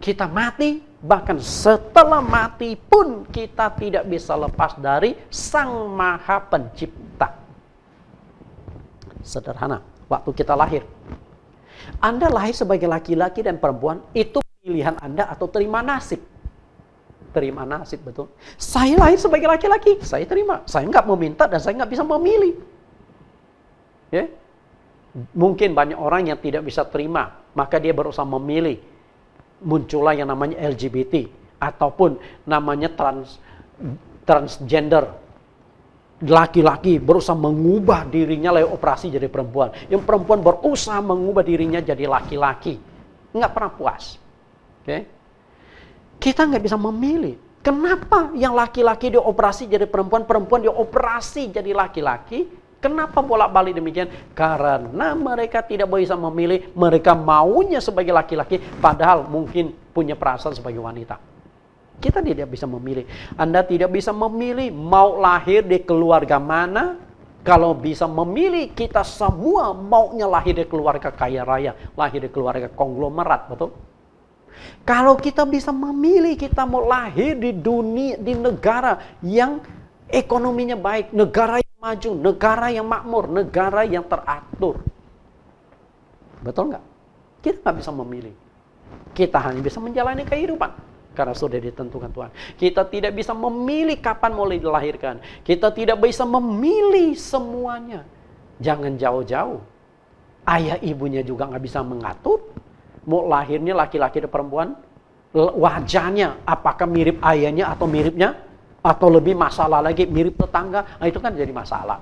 kita mati, bahkan setelah mati pun kita tidak bisa lepas dari Sang Maha Pencipta. Sederhana, waktu kita lahir. Anda lahir sebagai laki-laki dan perempuan, itu pilihan Anda atau terima nasib. Terima nasib, betul. Saya lahir sebagai laki-laki, saya terima. Saya nggak meminta dan saya nggak bisa memilih. Ya? Mungkin banyak orang yang tidak bisa terima, maka dia berusaha memilih. Muncullah yang namanya LGBT ataupun namanya transgender. Laki-laki berusaha mengubah dirinya lewat operasi jadi perempuan. Yang perempuan berusaha mengubah dirinya jadi laki-laki. Nggak pernah puas. Okay? Kita nggak bisa memilih. Kenapa yang laki-laki dioperasi jadi perempuan, perempuan dioperasi jadi laki-laki? Kenapa bolak-balik demikian? Karena mereka tidak bisa memilih. Mereka maunya sebagai laki-laki, padahal mungkin punya perasaan sebagai wanita. Kita tidak bisa memilih. Anda tidak bisa memilih mau lahir di keluarga mana. Kalau bisa memilih, kita semua maunya lahir di keluarga kaya raya, lahir di keluarga konglomerat, betul? Kalau kita bisa memilih, kita mau lahir di dunia, di negara yang ekonominya baik, negara yang maju, negara yang makmur, negara yang teratur. Betul nggak? Kita nggak bisa memilih. Kita hanya bisa menjalani kehidupan. Karena sudah ditentukan Tuhan. Kita tidak bisa memilih kapan mulai dilahirkan. Kita tidak bisa memilih semuanya. Jangan jauh-jauh. Ayah ibunya juga nggak bisa mengatur. Mau lahirnya laki-laki atau perempuan. Wajahnya apakah mirip ayahnya atau miripnya. Atau lebih masalah lagi mirip tetangga. Nah, itu kan jadi masalah.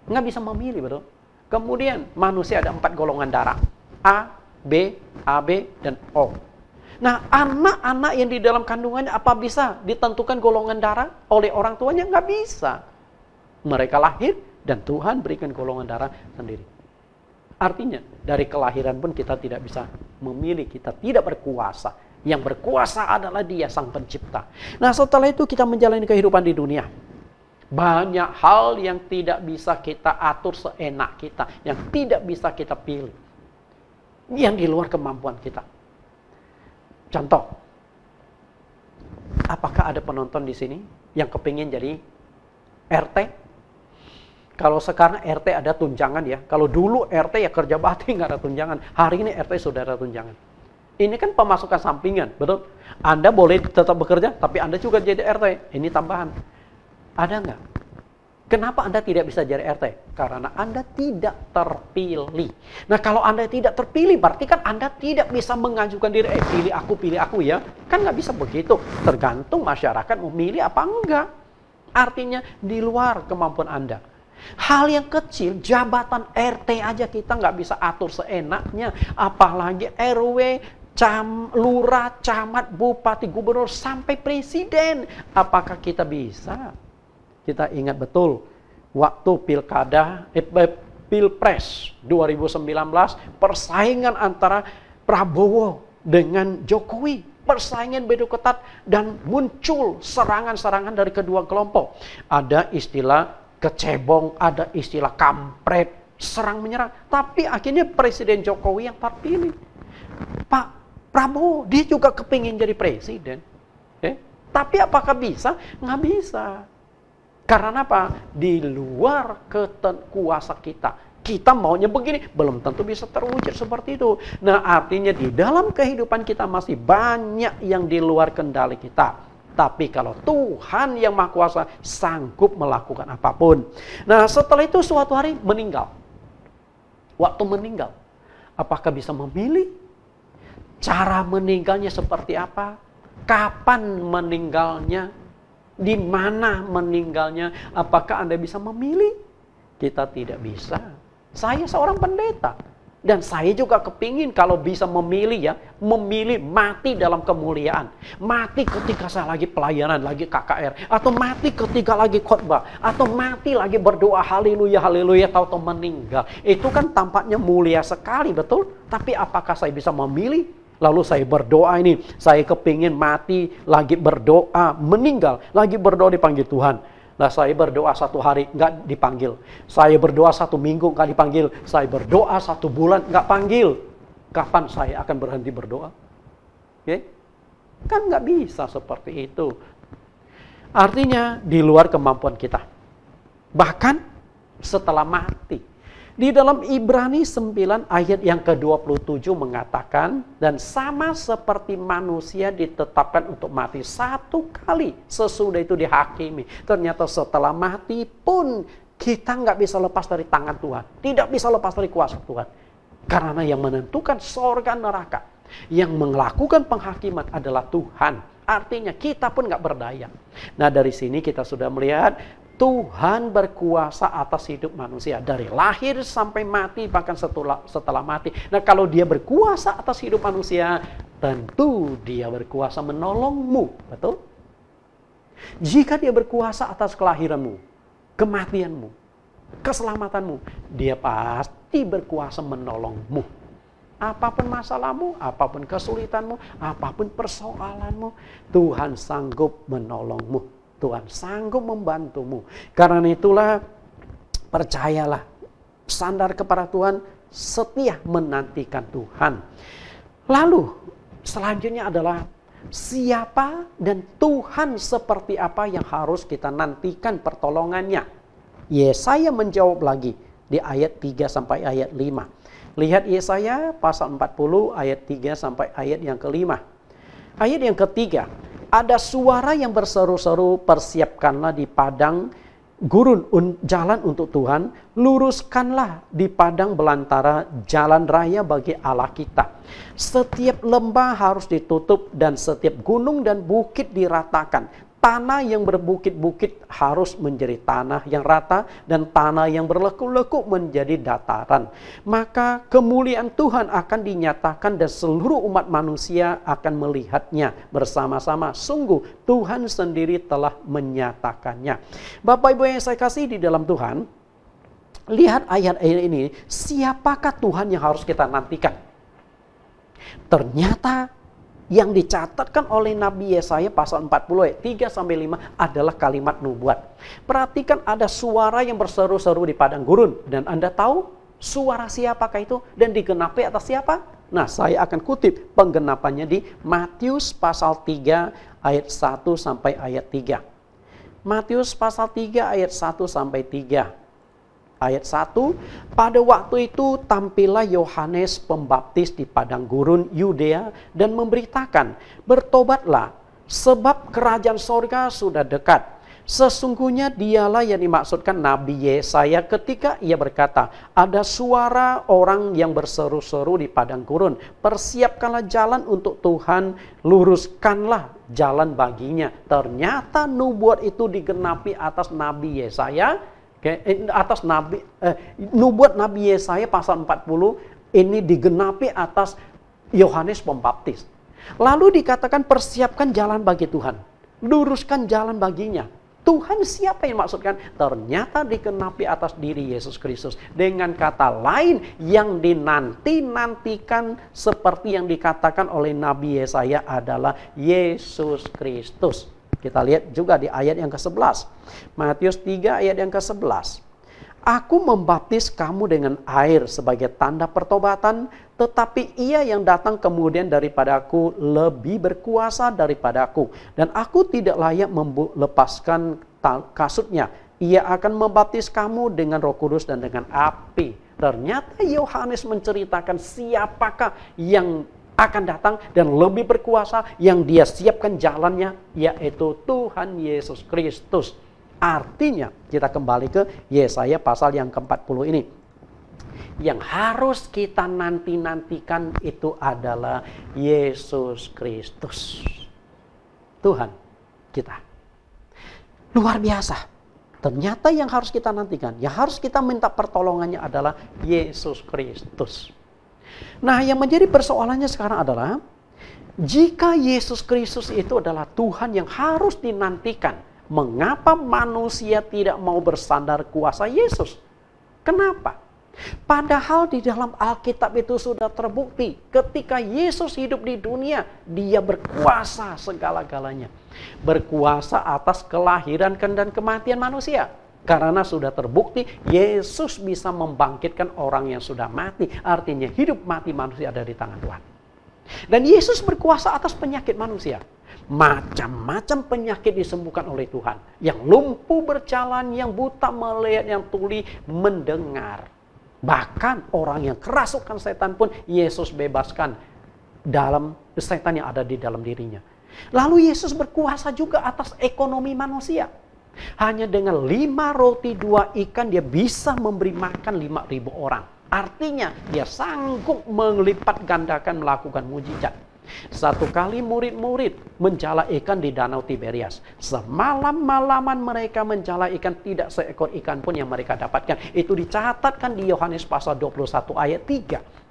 Nggak bisa memilih, betul. Kemudian manusia ada 4 golongan darah. A, B, AB, dan O. Nah, anak-anak yang di dalam kandungannya apa bisa ditentukan golongan darah oleh orang tuanya? Nggak bisa. Mereka lahir dan Tuhan berikan golongan darah sendiri. Artinya, dari kelahiran pun kita tidak bisa memilih, kita tidak berkuasa. Yang berkuasa adalah Dia, Sang Pencipta. Nah, setelah itu kita menjalani kehidupan di dunia. Banyak hal yang tidak bisa kita atur seenak kita, yang tidak bisa kita pilih. Yang di luar kemampuan kita. Contoh, apakah ada penonton di sini yang kepingin jadi RT? Kalau sekarang RT ada tunjangan ya. Kalau dulu RT ya kerja bakti nggak ada tunjangan. Hari ini RT sudah ada tunjangan. Ini kan pemasukan sampingan, betul? Anda boleh tetap bekerja, tapi Anda juga jadi RT. Ini tambahan. Ada nggak? Kenapa Anda tidak bisa jadi RT? Karena Anda tidak terpilih. Nah, kalau Anda tidak terpilih, berarti kan Anda tidak bisa mengajukan diri, pilih aku ya. Kan nggak bisa begitu. Tergantung masyarakat memilih apa enggak. Artinya di luar kemampuan Anda. Hal yang kecil, jabatan RT aja kita nggak bisa atur seenaknya. Apalagi RW, lurah, camat, bupati, gubernur, sampai presiden. Apakah kita bisa? Kita ingat betul, waktu Pilpres 2019, persaingan antara Prabowo dengan Jokowi. Persaingan begitu ketat dan muncul serangan-serangan dari kedua kelompok. Ada istilah kecebong, ada istilah kampret, serang menyerang. Tapi akhirnya Presiden Jokowi yang terpilih. Pak Prabowo, dia juga kepingin jadi presiden. Tapi apakah bisa? Nggak bisa. Karena apa? Di luar kuasa kita. Kita maunya begini, belum tentu bisa terwujud seperti itu. Nah, artinya di dalam kehidupan kita masih banyak yang di luar kendali kita. Tapi kalau Tuhan yang Maha Kuasa sanggup melakukan apapun. Nah, setelah itu suatu hari meninggal. Waktu meninggal, apakah bisa memilih? Cara meninggalnya seperti apa? Kapan meninggalnya? Di mana meninggalnya? Apakah Anda bisa memilih? Kita tidak bisa. Saya seorang pendeta. Dan saya juga kepingin kalau bisa memilih ya. Memilih mati dalam kemuliaan. Mati ketika saya lagi pelayanan, lagi KKR. Atau mati ketika lagi khotbah. Atau mati lagi berdoa haleluya, haleluya. Tahu-tahu meninggal. Itu kan tampaknya mulia sekali, betul? Tapi apakah saya bisa memilih? Lalu saya berdoa ini, saya kepingin mati, lagi berdoa, meninggal, lagi berdoa dipanggil Tuhan. Nah, saya berdoa 1 hari, nggak dipanggil. Saya berdoa 1 minggu, nggak dipanggil. Saya berdoa 1 bulan, nggak panggil. Kapan saya akan berhenti berdoa? Kan nggak bisa seperti itu. Artinya, di luar kemampuan kita. Bahkan setelah mati. Di dalam Ibrani 9 ayat yang ke-27 mengatakan, dan sama seperti manusia ditetapkan untuk mati 1 kali, sesudah itu dihakimi. Ternyata setelah mati pun kita nggak bisa lepas dari tangan Tuhan. Tidak bisa lepas dari kuasa Tuhan. Karena yang menentukan sorga neraka, yang melakukan penghakiman adalah Tuhan. Artinya kita pun nggak berdaya. Nah, dari sini kita sudah melihat Tuhan berkuasa atas hidup manusia. Dari lahir sampai mati, bahkan setelah mati. Nah, kalau dia berkuasa atas hidup manusia, tentu dia berkuasa menolongmu. Betul? Jika dia berkuasa atas kelahiranmu, kematianmu, keselamatanmu, dia pasti berkuasa menolongmu. Apapun masalahmu, apapun kesulitanmu, apapun persoalanmu, Tuhan sanggup menolongmu. Tuhan sanggup membantumu. Karena itulah, percayalah, sandar kepada Tuhan, setia menantikan Tuhan. Lalu, selanjutnya adalah siapa dan Tuhan seperti apa yang harus kita nantikan pertolongannya. Yesaya menjawab lagi di ayat 3 sampai ayat 5. Lihat Yesaya pasal 40 ayat 3 sampai ayat yang ke-5. Ayat yang ketiga, ada suara yang berseru-seru, persiapkanlah di padang gurun jalan untuk Tuhan, luruskanlah di padang belantara jalan raya bagi Allah kita. Setiap lembah harus ditutup dan setiap gunung dan bukit diratakan. Tanah yang berbukit-bukit harus menjadi tanah yang rata dan tanah yang berlekuk-lekuk menjadi dataran. Maka kemuliaan Tuhan akan dinyatakan dan seluruh umat manusia akan melihatnya bersama-sama. Sungguh Tuhan sendiri telah menyatakannya. Bapak Ibu yang saya kasih di dalam Tuhan, lihat ayat-ayat ini, siapakah Tuhan yang harus kita nantikan? Ternyata yang dicatatkan oleh Nabi Yesaya pasal 40 ayat 3-5 adalah kalimat nubuat. Perhatikan, ada suara yang berseru-seru di padang gurun. Dan Anda tahu suara siapakah itu dan digenapi atas siapa? Nah, saya akan kutip penggenapannya di Matius pasal 3 ayat 1 sampai ayat 3. Matius pasal 3 ayat 1 sampai 3. Ayat 1, pada waktu itu tampillah Yohanes Pembaptis di padang gurun Yudea dan memberitakan, bertobatlah sebab kerajaan sorga sudah dekat. Sesungguhnya dialah yang dimaksudkan Nabi Yesaya ketika ia berkata, ada suara orang yang berseru-seru di padang gurun, persiapkanlah jalan untuk Tuhan, luruskanlah jalan baginya. Ternyata nubuat itu digenapi atas Nabi Yesaya, atas nubuat Nabi Yesaya pasal 40 ini digenapi atas Yohanes Pembaptis. Lalu dikatakan persiapkan jalan bagi Tuhan, luruskan jalan baginya. Tuhan siapa yang maksudkan? Ternyata dikenapi atas diri Yesus Kristus. Dengan kata lain, yang dinanti-nantikan seperti yang dikatakan oleh Nabi Yesaya adalah Yesus Kristus. Kita lihat juga di ayat yang ke-11. Matius 3 ayat yang ke-11. Aku membaptis kamu dengan air sebagai tanda pertobatan, tetapi ia yang datang kemudian daripadaku lebih berkuasa daripadaku, dan aku tidak layak melepaskan kasutnya. Ia akan membaptis kamu dengan Roh Kudus dan dengan api. Ternyata Yohanes menceritakan siapakah yang akan datang dan lebih berkuasa, yang dia siapkan jalannya, yaitu Tuhan Yesus Kristus. Artinya, kita kembali ke Yesaya pasal yang ke-40 ini. Yang harus kita nanti-nantikan itu adalah Yesus Kristus. Tuhan kita. Luar biasa. Ternyata yang harus kita nantikan, yang harus kita minta pertolongannya adalah Yesus Kristus. Nah, yang menjadi persoalannya sekarang adalah, jika Yesus Kristus itu adalah Tuhan yang harus dinantikan, mengapa manusia tidak mau bersandar kuasa Yesus? Kenapa? Padahal di dalam Alkitab itu sudah terbukti ketika Yesus hidup di dunia, dia berkuasa segala-galanya. Berkuasa atas kelahiran dan kematian manusia. Karena sudah terbukti Yesus bisa membangkitkan orang yang sudah mati. Artinya hidup mati manusia ada di tangan Tuhan. Dan Yesus berkuasa atas penyakit manusia. Macam-macam penyakit disembuhkan oleh Tuhan. Yang lumpuh berjalan, yang buta melihat, yang tuli mendengar. Bahkan orang yang kerasukan setan pun Yesus bebaskan dalam setan yang ada di dalam dirinya. Lalu Yesus berkuasa juga atas ekonomi manusia. Hanya dengan 5 roti 2 ikan dia bisa memberi makan 5.000 orang. Artinya dia sanggup melipat gandakan melakukan mujizat. Satu kali murid-murid menjala ikan di Danau Tiberias. Semalam-malaman mereka menjala ikan, tidak seekor ikan pun yang mereka dapatkan. Itu dicatatkan di Yohanes pasal 21 ayat 3.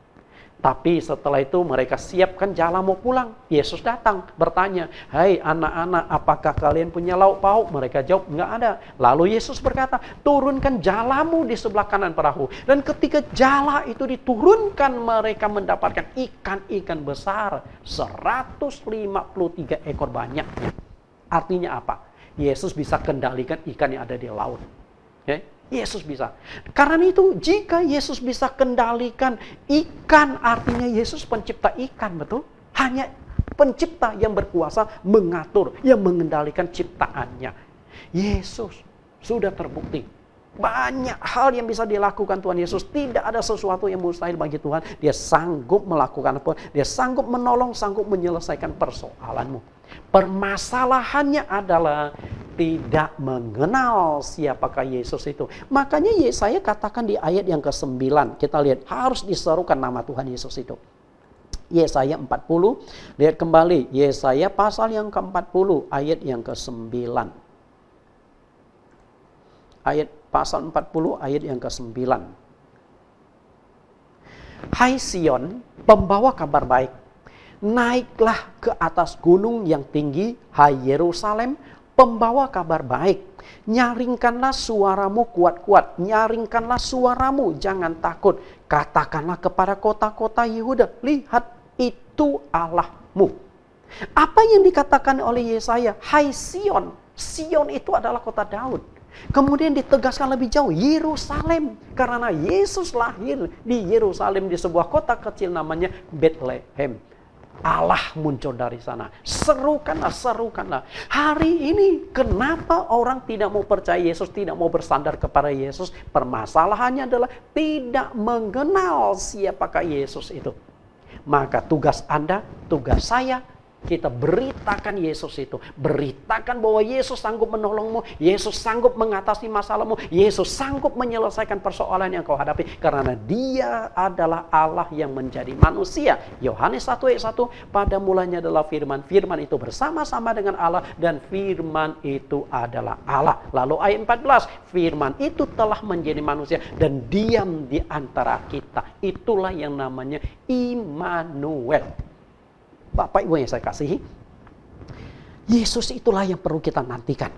Tapi setelah itu mereka siapkan jala mau pulang. Yesus datang bertanya, "Hai anak-anak, apakah kalian punya lauk pauk?" Mereka jawab, "Enggak ada." Lalu Yesus berkata, "Turunkan jalamu di sebelah kanan perahu." Dan ketika jala itu diturunkan, mereka mendapatkan ikan-ikan besar. 153 ekor banyaknya. Artinya apa? Yesus bisa kendalikan ikan yang ada di laut. Okay? Yesus bisa. Karena itu jika Yesus bisa kendalikan ikan, artinya Yesus pencipta ikan, betul? Hanya pencipta yang berkuasa mengatur, yang mengendalikan ciptaannya. Yesus sudah terbukti. Banyak hal yang bisa dilakukan Tuhan Yesus. Tidak ada sesuatu yang mustahil bagi Tuhan. Dia sanggup melakukan apa? Dia sanggup menolong, sanggup menyelesaikan persoalanmu. Permasalahannya adalah tidak mengenal siapakah Yesus itu. Makanya Yesaya katakan di ayat yang ke-9. Kita lihat, harus diserukan nama Tuhan Yesus itu. Yesaya 40. Lihat kembali. Yesaya pasal yang ke-40. Ayat yang ke-9. Ayat pasal 40 ayat yang ke-9. Hai Sion, pembawa kabar baik. Naiklah ke atas gunung yang tinggi, hai Yerusalem, pembawa kabar baik. Nyaringkanlah suaramu kuat-kuat. Nyaringkanlah suaramu, jangan takut. Katakanlah kepada kota-kota Yehuda, lihat itu Allahmu. Apa yang dikatakan oleh Yesaya? Hai Sion. Sion itu adalah kota Daud. Kemudian ditegaskan lebih jauh, Yerusalem. Karena Yesus lahir di Yerusalem, di sebuah kota kecil namanya Bethlehem. Allah muncul dari sana. Serukanlah, serukanlah. Hari ini kenapa orang tidak mau percaya Yesus, tidak mau bersandar kepada Yesus? Permasalahannya adalah tidak mengenal siapakah Yesus itu. Maka tugas Anda, tugas saya, kita beritakan Yesus itu. Beritakan bahwa Yesus sanggup menolongmu, Yesus sanggup mengatasi masalahmu, Yesus sanggup menyelesaikan persoalan yang kau hadapi. Karena Dia adalah Allah yang menjadi manusia. Yohanes 1 ayat 1, pada mulanya adalah firman. Firman itu bersama-sama dengan Allah dan firman itu adalah Allah. Lalu ayat 14, firman itu telah menjadi manusia dan diam di antara kita. Itulah yang namanya Immanuel. Bapak Ibu yang saya kasihi, Yesus itulah yang perlu kita nantikan.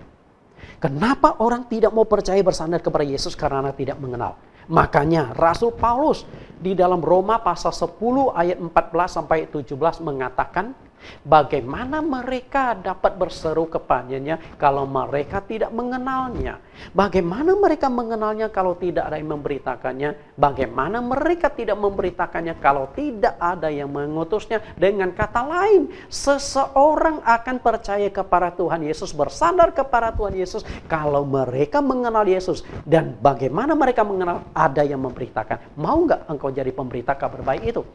Kenapa orang tidak mau percaya bersandar kepada Yesus? Karena tidak mengenal. Makanya Rasul Paulus di dalam Roma pasal 10 ayat 14 sampai 17 mengatakan, bagaimana mereka dapat berseru kepadanya kalau mereka tidak mengenalnya? Bagaimana mereka mengenalnya kalau tidak ada yang memberitakannya? Bagaimana mereka tidak memberitakannya kalau tidak ada yang mengutusnya? Dengan kata lain, seseorang akan percaya kepada Tuhan Yesus, bersandar kepada Tuhan Yesus kalau mereka mengenal Yesus. Dan bagaimana mereka mengenal? Ada yang memberitakan. Mau nggak engkau jadi pemberita kabar baik itu?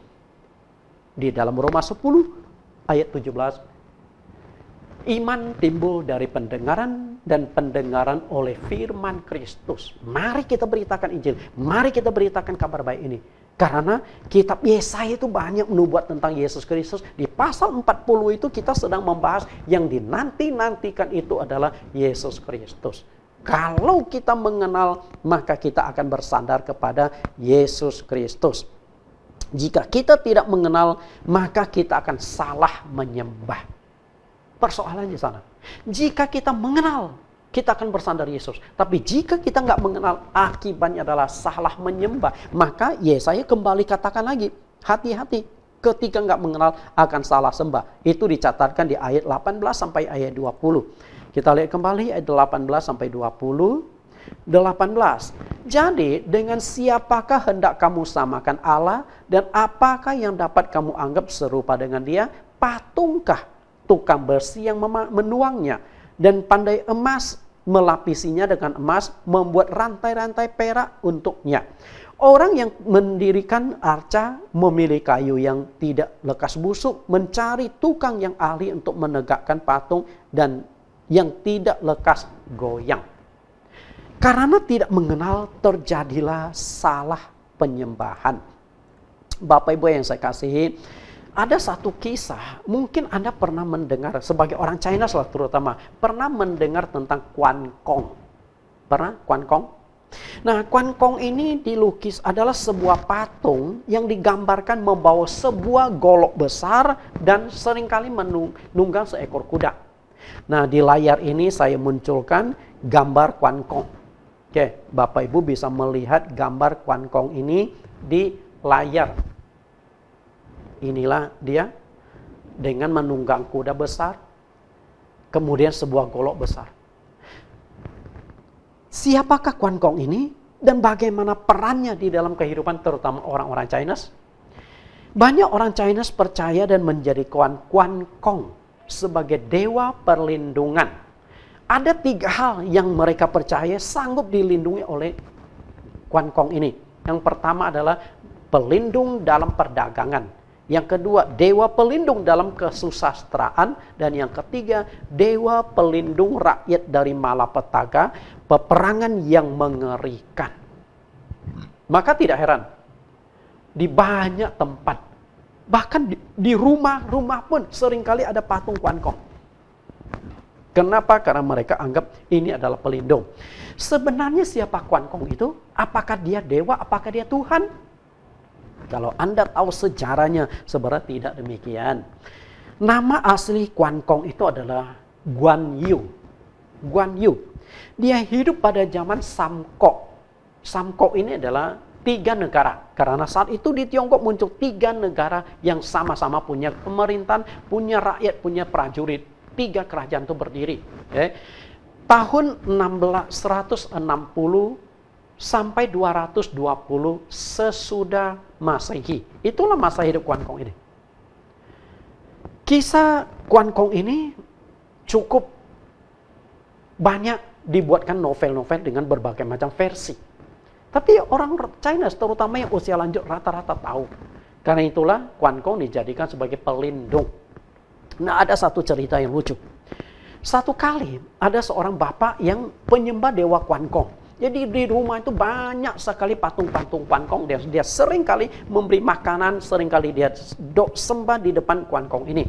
Di dalam Roma 10 ayat 17, iman timbul dari pendengaran dan pendengaran oleh firman Kristus. Mari kita beritakan Injil, mari kita beritakan kabar baik ini. Karena kitab Yesaya itu banyak menubuat tentang Yesus Kristus. Di pasal 40 itu kita sedang membahas yang dinanti-nantikan itu adalah Yesus Kristus. Kalau kita mengenal, maka kita akan bersandar kepada Yesus Kristus. Jika kita tidak mengenal, maka kita akan salah menyembah. Persoalannya di sana. Jika kita mengenal, kita akan bersandar Yesus. Tapi jika kita nggak mengenal, akibatnya adalah salah menyembah. Maka Yesaya kembali katakan lagi, hati-hati. Ketika nggak mengenal, akan salah sembah. Itu dicatatkan di ayat 18 sampai ayat 20. Kita lihat kembali ayat 18 sampai 20. 18. Jadi dengan siapakah hendak kamu samakan Allah, dan apakah yang dapat kamu anggap serupa dengan Dia? Patungkah tukang besi yang menuangnya, dan pandai emas melapisinya dengan emas, membuat rantai-rantai perak untuknya? Orang yang mendirikan arca memilih kayu yang tidak lekas busuk, mencari tukang yang ahli untuk menegakkan patung dan yang tidak lekas goyang. Karena tidak mengenal, terjadilah salah penyembahan. Bapak Ibu yang saya kasihi, ada satu kisah, mungkin Anda pernah mendengar, sebagai orang China terutama, pernah mendengar tentang Quan Kong. Pernah? Quan Kong? Nah, Quan Kong ini dilukis adalah sebuah patung yang digambarkan membawa sebuah golok besar dan seringkali menunggang seekor kuda. Nah, di layar ini saya munculkan gambar Quan Kong. Oke, Bapak Ibu bisa melihat gambar Quan Kong ini di layar. Inilah dia dengan menunggang kuda besar, kemudian sebuah golok besar. Siapakah Quan Kong ini dan bagaimana perannya di dalam kehidupan terutama orang-orang Chinese? Banyak orang Chinese percaya dan menjadi Quan Kong sebagai dewa perlindungan. Ada 3 hal yang mereka percaya sanggup dilindungi oleh Quan Kong ini. Yang pertama adalah pelindung dalam perdagangan. Yang kedua, dewa pelindung dalam kesusastraan. Dan yang ketiga, dewa pelindung rakyat dari malapetaka, peperangan yang mengerikan. Maka tidak heran, di banyak tempat, bahkan di rumah-rumah pun seringkali ada patung Quan Kong. Kenapa? Karena mereka anggap ini adalah pelindung. Sebenarnya siapa Quan Kong itu? Apakah dia dewa? Apakah dia Tuhan? Kalau Anda tahu sejarahnya, sebenarnya tidak demikian. Nama asli Quan Kong itu adalah Guan Yu. Guan Yu. Dia hidup pada zaman Samko. Samko ini adalah 3 negara. Karena saat itu di Tiongkok muncul 3 negara yang sama-sama punya pemerintahan, punya rakyat, punya prajurit. 3 kerajaan itu berdiri. Okay. Tahun 160 sampai 220 sesudah Masehi. Itulah masa hidup Quan Kong ini. Kisah Quan Kong ini cukup banyak dibuatkan novel-novel dengan berbagai macam versi. Tapi orang China, terutama yang usia lanjut, rata-rata tahu. Karena itulah Quan Kong dijadikan sebagai pelindung. Nah, ada satu cerita yang lucu. Satu kali ada seorang bapak yang penyembah dewa Kuan Kong. Jadi di rumah itu banyak sekali patung-patung Kuan Kong. Dia sering kali memberi makanan, sering kali dia sembah di depan Kuan Kong ini.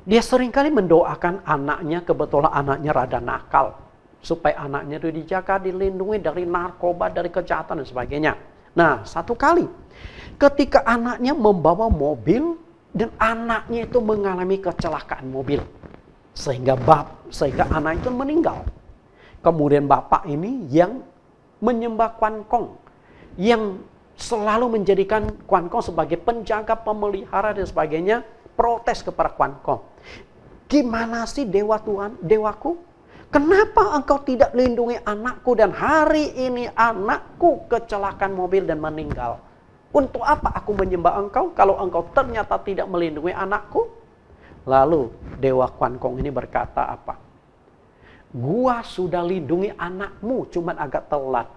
Dia sering kali mendoakan anaknya, kebetulan anaknya rada nakal. Supaya anaknya itu dijaga, dilindungi dari narkoba, dari kejahatan dan sebagainya. Nah, satu kali ketika anaknya membawa mobil dan anaknya itu mengalami kecelakaan mobil. Sehingga anak itu meninggal. Kemudian bapak ini yang menyembah Kuan Kong, yang selalu menjadikan Kuan Kong sebagai penjaga, pemelihara dan sebagainya, protes kepada Kuan Kong. Gimana sih dewa Tuhan, dewaku? Kenapa engkau tidak lindungi anakku dan hari ini anakku kecelakaan mobil dan meninggal? Untuk apa aku menyembah engkau kalau engkau ternyata tidak melindungi anakku? Lalu dewa Kuan Kong ini berkata apa? Gua sudah lindungi anakmu, cuman agak telat.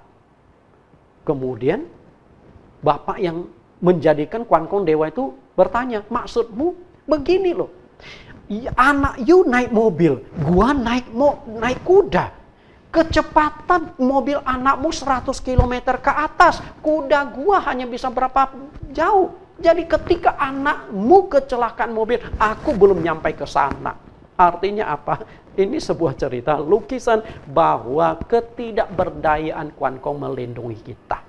Kemudian bapak yang menjadikan Kuan Kong dewa itu bertanya, maksudmu begini loh. Anak you naik mobil, gua naik kuda. Kecepatan mobil anakmu 100 km ke atas, kuda gua hanya bisa berapa jauh. Jadi ketika anakmu kecelakaan mobil, aku belum nyampe ke sana. Artinya apa? Ini sebuah cerita lukisan bahwa ketidakberdayaan Kuan Kong melindungi kita.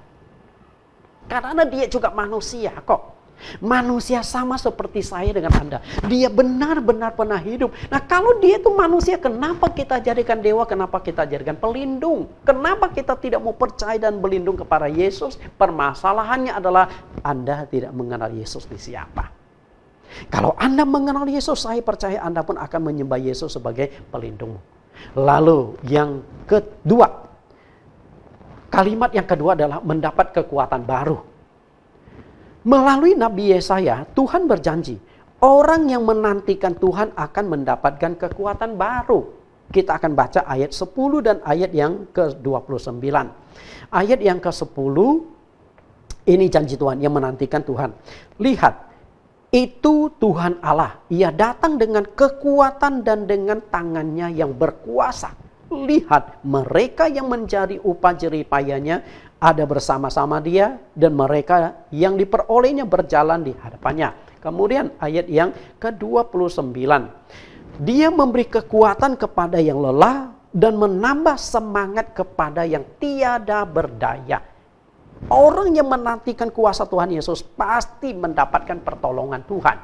Karena dia juga manusia kok. Manusia sama seperti saya dengan Anda. Dia benar-benar pernah hidup. Nah, kalau dia itu manusia, kenapa kita jadikan dewa? Kenapa kita jadikan pelindung? Kenapa kita tidak mau percaya dan berlindung kepada Yesus? Permasalahannya adalah Anda tidak mengenal Yesus di siapa. Kalau Anda mengenal Yesus, saya percaya Anda pun akan menyembah Yesus sebagai pelindung. Lalu yang kedua, kalimat yang kedua adalah mendapat kekuatan baru. Melalui Nabi Yesaya, Tuhan berjanji, orang yang menantikan Tuhan akan mendapatkan kekuatan baru. Kita akan baca ayat 10 dan ayat yang ke-29. Ayat yang ke-10, ini janji Tuhan yang menantikan Tuhan. Lihat, itu Tuhan Allah. Ia datang dengan kekuatan dan dengan tangannya yang berkuasa. Lihat, mereka yang mencari upah jeripayanya ada bersama-sama dia dan mereka yang diperolehnya berjalan di hadapannya. Kemudian ayat yang ke-29. Dia memberi kekuatan kepada yang lelah dan menambah semangat kepada yang tiada berdaya. Orang yang menantikan kuasa Tuhan Yesus pasti mendapatkan pertolongan Tuhan.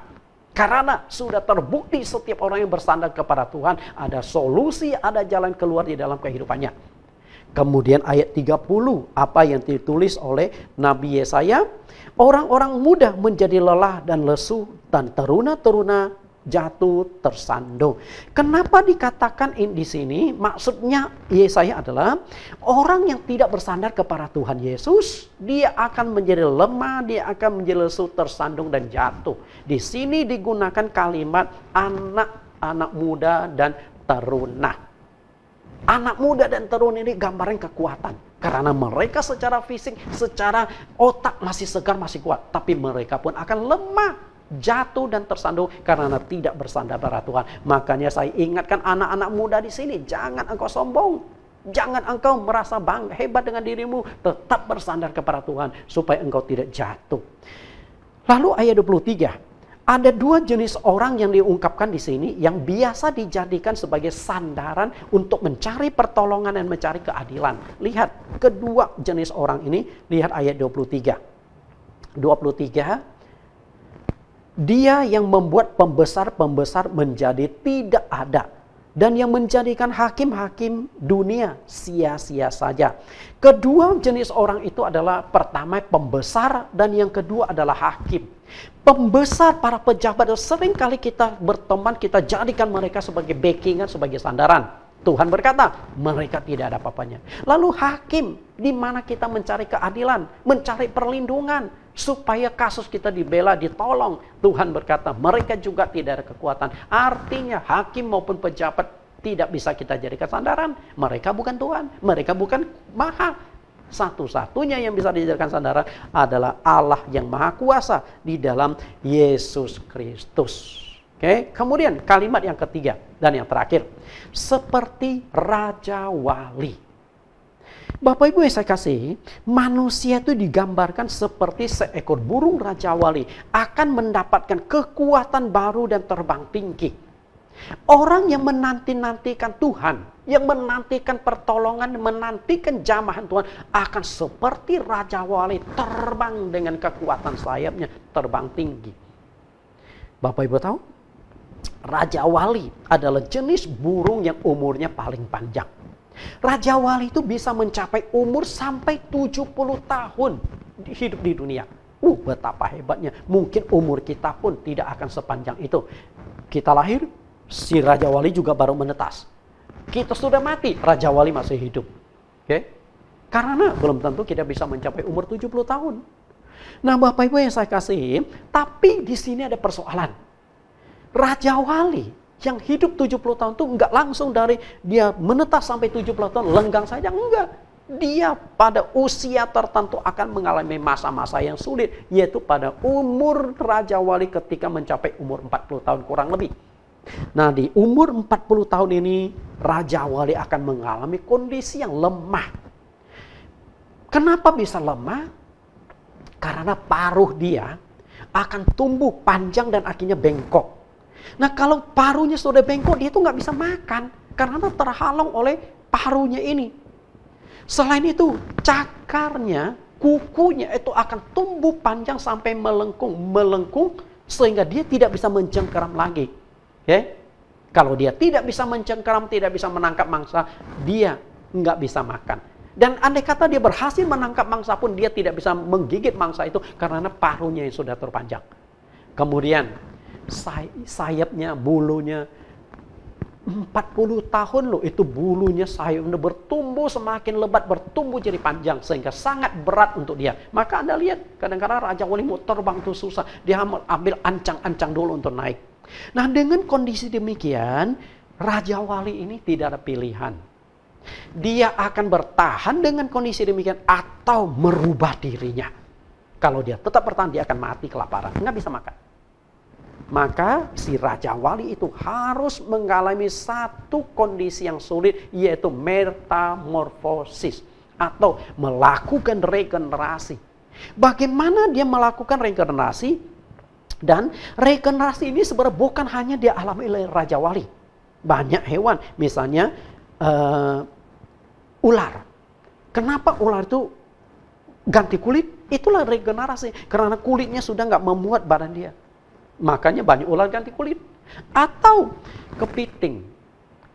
Karena sudah terbukti setiap orang yang bersandar kepada Tuhan ada solusi, ada jalan keluar di dalam kehidupannya. Kemudian ayat 30, apa yang ditulis oleh Nabi Yesaya? Orang-orang muda menjadi lelah dan lesu dan teruna-teruna jatuh tersandung. Kenapa dikatakan di sini? Maksudnya Yesaya adalah orang yang tidak bersandar kepada Tuhan Yesus, dia akan menjadi lemah, dia akan menjadi lesu, tersandung dan jatuh. Di sini digunakan kalimat anak muda dan teruna. Anak muda dan teruna ini gambaran kekuatan. Karena mereka secara fisik, secara otak masih segar, masih kuat. Tapi mereka pun akan lemah, jatuh dan tersandung karena tidak bersandar pada Tuhan. Makanya saya ingatkan anak-anak muda di sini, jangan engkau sombong. Jangan engkau merasa bangga, hebat dengan dirimu. Tetap bersandar kepada Tuhan supaya engkau tidak jatuh. Lalu ayat 23. Ada dua jenis orang yang diungkapkan di sini yang biasa dijadikan sebagai sandaran untuk mencari pertolongan dan mencari keadilan. Lihat kedua jenis orang ini, lihat ayat 23. 23, dia yang membuat pembesar-pembesar menjadi tidak ada dan yang menjadikan hakim-hakim dunia sia-sia saja. Kedua jenis orang itu adalah pertama pembesar dan yang kedua adalah hakim. Pembesar, para pejabat, sering kali kita berteman, kita jadikan mereka sebagai backingan, sebagai sandaran. Tuhan berkata, mereka tidak ada apa-apanya. Lalu hakim, di mana kita mencari keadilan, mencari perlindungan, supaya kasus kita dibela, ditolong. Tuhan berkata, mereka juga tidak ada kekuatan. Artinya hakim maupun pejabat tidak bisa kita jadikan sandaran. Mereka bukan Tuhan, mereka bukan Maha. Satu-satunya yang bisa dijadikan sandaran adalah Allah yang Maha Kuasa di dalam Yesus Kristus. Oke, kemudian kalimat yang ketiga dan yang terakhir, seperti Raja Wali. Bapak Ibu yang saya kasih, manusia itu digambarkan seperti seekor burung Raja Wali, akan mendapatkan kekuatan baru dan terbang tinggi. Orang yang menanti-nantikan Tuhan, yang menantikan pertolongan, menantikan jamahan Tuhan, akan seperti Raja Wali, terbang dengan kekuatan sayapnya, terbang tinggi. Bapak Ibu tahu, Raja Wali adalah jenis burung yang umurnya paling panjang. Raja Wali itu bisa mencapai umur sampai 70 tahun hidup di dunia. Betapa hebatnya. Mungkin umur kita pun tidak akan sepanjang itu. Kita lahir, si Raja Wali juga baru menetas. Kita sudah mati, Raja Wali masih hidup. Oke? Karena belum tentu kita bisa mencapai umur 70 tahun. Nah, Bapak Ibu yang saya kasih, tapi di sini ada persoalan. Raja Wali yang hidup 70 tahun itu enggak langsung dari dia menetas sampai 70 tahun lenggang saja, enggak. Dia pada usia tertentu akan mengalami masa-masa yang sulit, yaitu pada umur Raja Wali ketika mencapai umur 40 tahun kurang lebih. Nah, di umur 40 tahun ini Raja Wali akan mengalami kondisi yang lemah. Kenapa bisa lemah? Karena paruh dia akan tumbuh panjang dan akhirnya bengkok. Nah, kalau paruhnya sudah bengkok, dia itu nggak bisa makan karena terhalang oleh paruhnya ini. Selain itu, cakarnya, kukunya itu akan tumbuh panjang sampai melengkung sehingga dia tidak bisa mencengkeram lagi. Okay? Kalau dia tidak bisa mencengkeram, tidak bisa menangkap mangsa, dia nggak bisa makan. Dan andai kata dia berhasil menangkap mangsa pun, dia tidak bisa menggigit mangsa itu karena paruhnya yang sudah terpanjang. Kemudian sayapnya, bulunya 40 tahun loh, itu bulunya, sayapnya bertumbuh semakin lebat, bertumbuh jadi panjang sehingga sangat berat untuk dia. Maka Anda lihat kadang-kadang Raja Wali mau terbang itu susah, dia ambil ancang-ancang dulu untuk naik. Nah, dengan kondisi demikian, Raja Wali ini tidak ada pilihan. Dia akan bertahan dengan kondisi demikian atau merubah dirinya. Kalau dia tetap bertahan, dia akan mati kelaparan, nggak bisa makan. Maka si Raja Wali itu harus mengalami satu kondisi yang sulit, yaitu metamorfosis atau melakukan regenerasi. Bagaimana dia melakukan regenerasi? Dan regenerasi ini sebenarnya bukan hanya dialami oleh Raja Wali. Banyak hewan, misalnya ular. Kenapa ular itu ganti kulit? Itulah regenerasi, karena kulitnya sudah nggak memuat badan dia. Makanya banyak ular ganti kulit. Atau kepiting.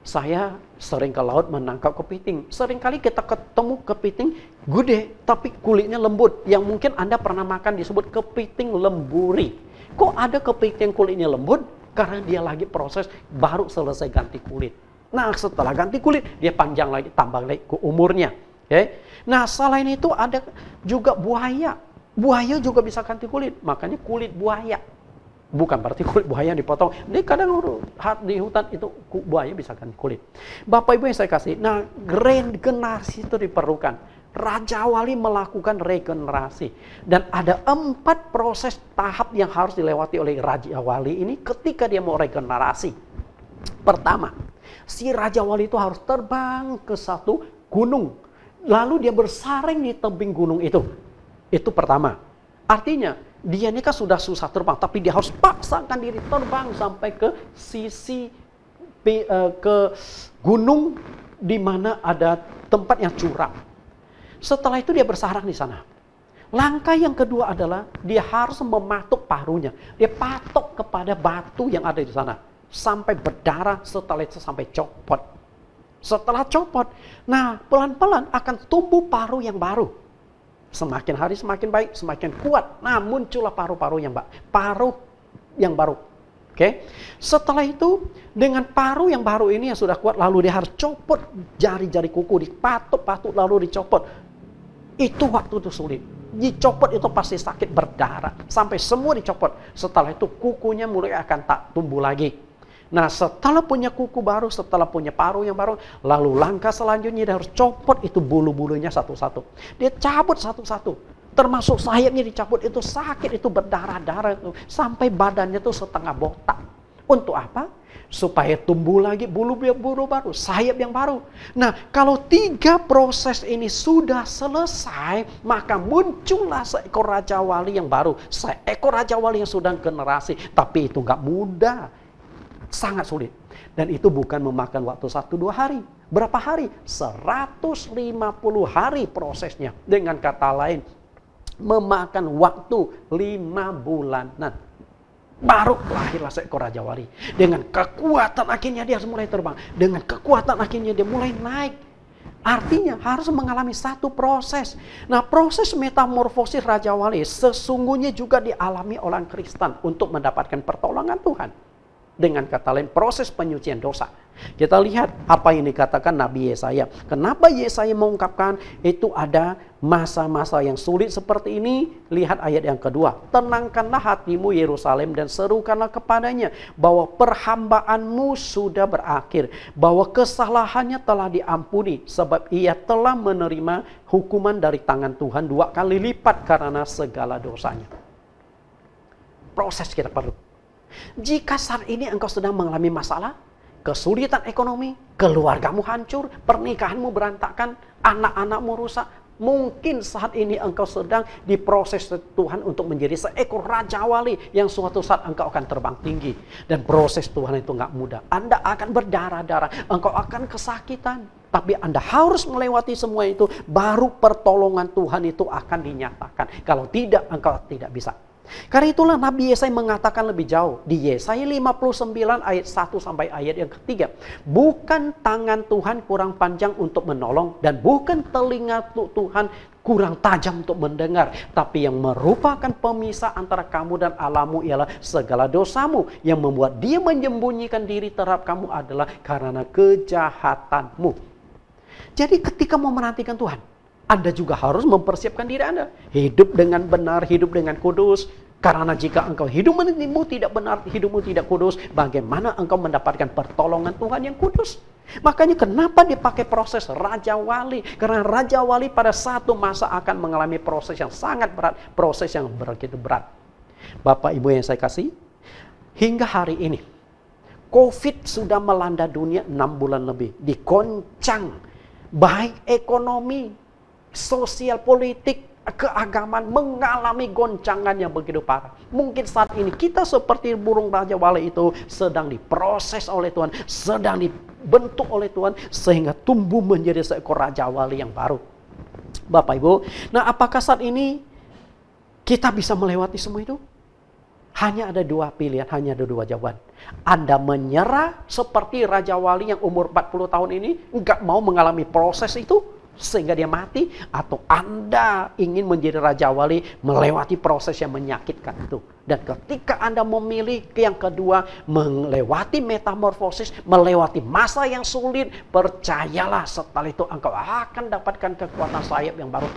Saya sering ke laut menangkap kepiting. Seringkali kita ketemu kepiting gede, tapi kulitnya lembut. Yang mungkin Anda pernah makan disebut kepiting lemburi. Kok ada kepiting kulitnya lembut? Karena dia lagi proses baru selesai ganti kulit. Nah, setelah ganti kulit, dia panjang lagi, tambah lagi ke umurnya. Okay? Nah, selain itu ada juga buaya. Buaya juga bisa ganti kulit. Makanya kulit buaya. Bukan berarti kulit buaya dipotong. Ini kadang di hutan itu buaya bisa ganti kulit. Bapak Ibu yang saya kasih, nah regenerasi itu diperlukan. Raja Wali melakukan regenerasi. Dan ada 4 proses tahap yang harus dilewati oleh Raja Wali ini ketika dia mau regenerasi. Pertama, si Raja Wali itu harus terbang ke satu gunung. Lalu dia bersaring di tebing gunung itu. Itu pertama. Artinya, dia ini kan sudah susah terbang, tapi dia harus paksakan diri terbang sampai ke sisi ke gunung di mana ada tempat yang curam. Setelah itu dia bersarang di sana. Langkah yang kedua adalah dia harus mematuk paruhnya. Dia patok kepada batu yang ada di sana sampai berdarah, setelah itu sampai copot. Setelah copot, nah pelan-pelan akan tumbuh paruh yang baru. Semakin hari semakin baik, semakin kuat. Nah, muncullah paruh-paruh yang baru. Oke. Setelah itu, dengan paruh yang baru ini yang sudah kuat, lalu dia harus copot jari-jari kuku, dipatuk-patuk lalu dicopot. Itu waktu itu sulit. Dicopot itu pasti sakit, berdarah, sampai semua dicopot. Setelah itu kukunya mulai akan tak tumbuh lagi. Nah, setelah punya kuku baru, setelah punya paruh yang baru, lalu langkah selanjutnya dia harus copot itu bulu-bulunya satu-satu. Dia cabut satu-satu. Termasuk sayapnya dicabut, itu sakit, itu berdarah-darah. Sampai badannya itu setengah botak. Untuk apa? Supaya tumbuh lagi bulu-bulu baru, sayap yang baru. Nah, kalau 3 proses ini sudah selesai, maka muncullah seekor Raja Wali yang baru. Seekor Raja Wali yang sudah generasi. Tapi itu nggak mudah. Sangat sulit. Dan itu bukan memakan waktu 1-2 hari. Berapa hari? 150 hari prosesnya. Dengan kata lain, memakan waktu 5 bulanan. Baru lahirlah seekor Raja Wali. Dengan kekuatan akhirnya dia harus mulai terbang. Dengan kekuatan akhirnya dia mulai naik. Artinya harus mengalami satu proses. Nah, proses metamorfosis Raja Wali sesungguhnya juga dialami orang Kristen untuk mendapatkan pertolongan Tuhan. Dengan kata lain, proses penyucian dosa. Kita lihat apa yang dikatakan Nabi Yesaya. Kenapa Yesaya mengungkapkan itu ada masa-masa yang sulit seperti ini? Lihat ayat yang kedua. Tenangkanlah hatimu Yerusalem dan serukanlah kepadanya bahwa perhambaanmu sudah berakhir. Bahwa kesalahannya telah diampuni sebab ia telah menerima hukuman dari tangan Tuhan 2 kali lipat karena segala dosanya. Proses kita perlu. Jika saat ini engkau sedang mengalami masalah, kesulitan ekonomi, keluargamu hancur, pernikahanmu berantakan, anak-anakmu rusak, mungkin saat ini engkau sedang diproses Tuhan untuk menjadi seekor Raja Wali yang suatu saat engkau akan terbang tinggi. Dan proses Tuhan itu nggak mudah. Anda akan berdarah-darah, engkau akan kesakitan. Tapi Anda harus melewati semua itu, baru pertolongan Tuhan itu akan dinyatakan. Kalau tidak, engkau tidak bisa. Karena itulah Nabi Yesaya mengatakan lebih jauh. Di Yesaya 59 ayat 1 sampai ayat yang ketiga. Bukan tangan Tuhan kurang panjang untuk menolong. Dan bukan telinga Tuhan kurang tajam untuk mendengar. Tapi yang merupakan pemisah antara kamu dan Allahmu ialah segala dosamu. Yang membuat dia menyembunyikan diri terhadap kamu adalah karena kejahatanmu. Jadi ketika mau menantikan Tuhan, Anda juga harus mempersiapkan diri Anda. Hidup dengan benar, hidup dengan kudus. Karena jika engkau hidupmu tidak benar, hidupmu tidak kudus, bagaimana engkau mendapatkan pertolongan Tuhan yang kudus? Makanya kenapa dipakai proses Raja Wali? Karena Raja Wali pada satu masa akan mengalami proses yang sangat berat, proses yang begitu berat. Bapak Ibu yang saya kasih, hingga hari ini, COVID sudah melanda dunia 6 bulan lebih. Dikoncang, baik ekonomi, sosial, politik, keagamaan mengalami goncangan yang begitu parah. Mungkin saat ini kita seperti burung Raja Wali itu sedang diproses oleh Tuhan, sedang dibentuk oleh Tuhan sehingga tumbuh menjadi seekor Raja Wali yang baru. Bapak Ibu, nah apakah saat ini kita bisa melewati semua itu? Hanya ada 2 pilihan, hanya ada 2 jawaban. Anda menyerah seperti Raja Wali yang umur 40 tahun ini, enggak mau mengalami proses itu sehingga dia mati, atau Anda ingin menjadi Raja Wali melewati proses yang menyakitkan itu. Dan ketika Anda memilih yang kedua, melewati metamorfosis, melewati masa yang sulit, percayalah setelah itu engkau akan dapatkan kekuatan sayap yang baru,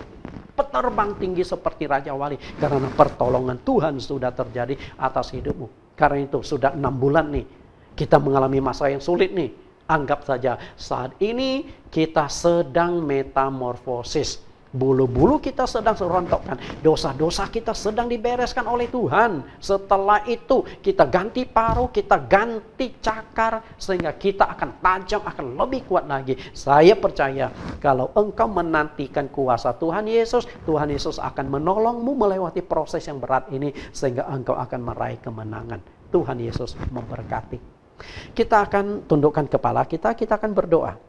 terbang tinggi seperti Raja Wali, karena pertolongan Tuhan sudah terjadi atas hidupmu. Karena itu sudah 6 bulan nih kita mengalami masa yang sulit nih. Anggap saja saat ini kita sedang metamorfosis. Bulu-bulu kita sedang serontokkan. Dosa-dosa kita sedang dibereskan oleh Tuhan. Setelah itu kita ganti paruh, kita ganti cakar. Sehingga kita akan tajam, akan lebih kuat lagi. Saya percaya kalau engkau menantikan kuasa Tuhan Yesus akan menolongmu melewati proses yang berat ini. Sehingga engkau akan meraih kemenangan. Tuhan Yesus memberkati. Kita akan tundukkan kepala kita akan berdoa.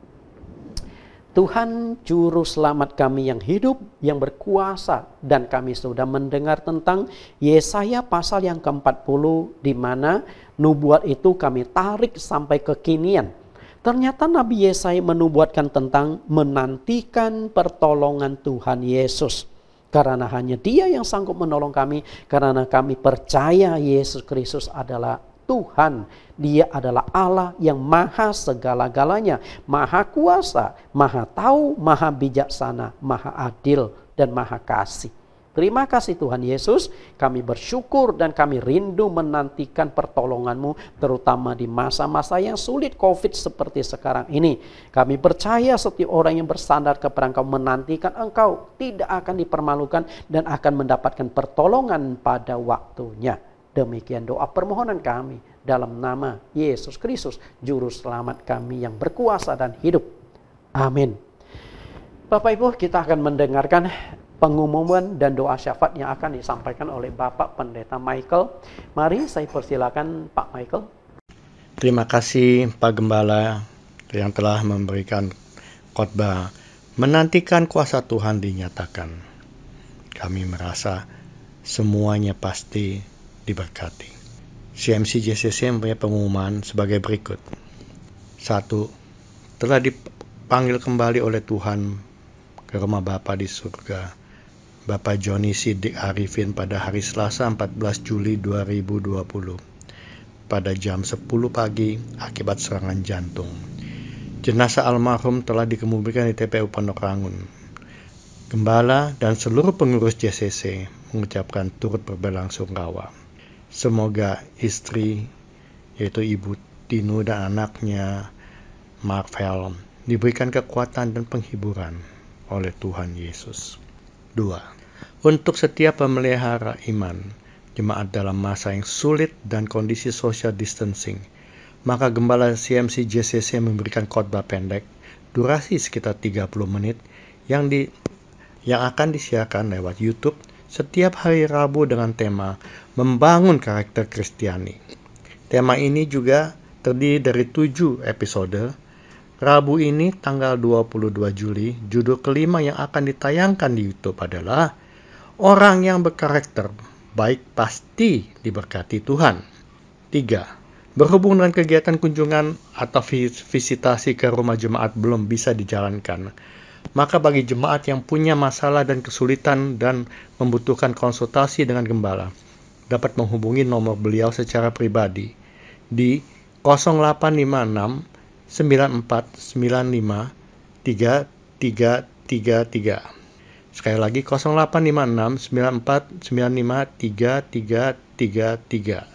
Tuhan Juru Selamat kami yang hidup, yang berkuasa, dan kami sudah mendengar tentang Yesaya pasal yang ke-40, di mana nubuat itu kami tarik sampai kekinian. Ternyata Nabi Yesaya menubuatkan tentang menantikan pertolongan Tuhan Yesus. Karena hanya Dia yang sanggup menolong kami, karena kami percaya Yesus Kristus adalah Tuhan. Dia adalah Allah yang maha segala-galanya, maha kuasa, maha tahu, maha bijaksana, maha adil, dan maha kasih. Terima kasih Tuhan Yesus, kami bersyukur dan kami rindu menantikan pertolongan-Mu, terutama di masa-masa yang sulit COVID seperti sekarang ini. Kami percaya setiap orang yang bersandar kepada Engkau, menantikan Engkau, tidak akan dipermalukan dan akan mendapatkan pertolongan pada waktunya. Demikian doa permohonan kami dalam nama Yesus Kristus, Juru Selamat kami yang berkuasa dan hidup. Amin. Bapak Ibu, kita akan mendengarkan pengumuman dan doa syafaat yang akan disampaikan oleh Bapak Pendeta Michael. Mari saya persilakan Pak Michael. Terima kasih Pak Gembala yang telah memberikan khotbah menantikan kuasa Tuhan dinyatakan. Kami merasa semuanya pasti diberkati. CMC JCC mempunyai pengumuman sebagai berikut. 1. Telah dipanggil kembali oleh Tuhan ke rumah Bapa di surga Bapak Johnny Siddiq Arifin pada hari Selasa 14 Juli 2020 pada jam 10 pagi akibat serangan jantung. Jenazah almarhum telah dikebumikan di TPU Pondok Rangun. Gembala dan seluruh pengurus JCC mengucapkan turut berbelasungkawa. Semoga istri, yaitu Ibu Tinu dan anaknya Marvel, diberikan kekuatan dan penghiburan oleh Tuhan Yesus. 2. Untuk setiap pemelihara iman, jemaat dalam masa yang sulit dan kondisi social distancing, maka Gembala CMC JCC memberikan khotbah pendek, durasi sekitar 30 menit, yang akan disiarkan lewat YouTube setiap hari Rabu dengan tema Membangun Karakter Kristiani. Tema ini juga terdiri dari 7 episode. Rabu ini tanggal 22 Juli, judul kelima yang akan ditayangkan di YouTube adalah Orang yang berkarakter baik pasti diberkati Tuhan. 3. Berhubung dengan kegiatan kunjungan atau visitasi ke rumah jemaat belum bisa dijalankan, maka bagi jemaat yang punya masalah dan kesulitan dan membutuhkan konsultasi dengan gembala, dapat menghubungi nomor beliau secara pribadi di 0856 9495 3333. Sekali lagi 0856 9495 3333.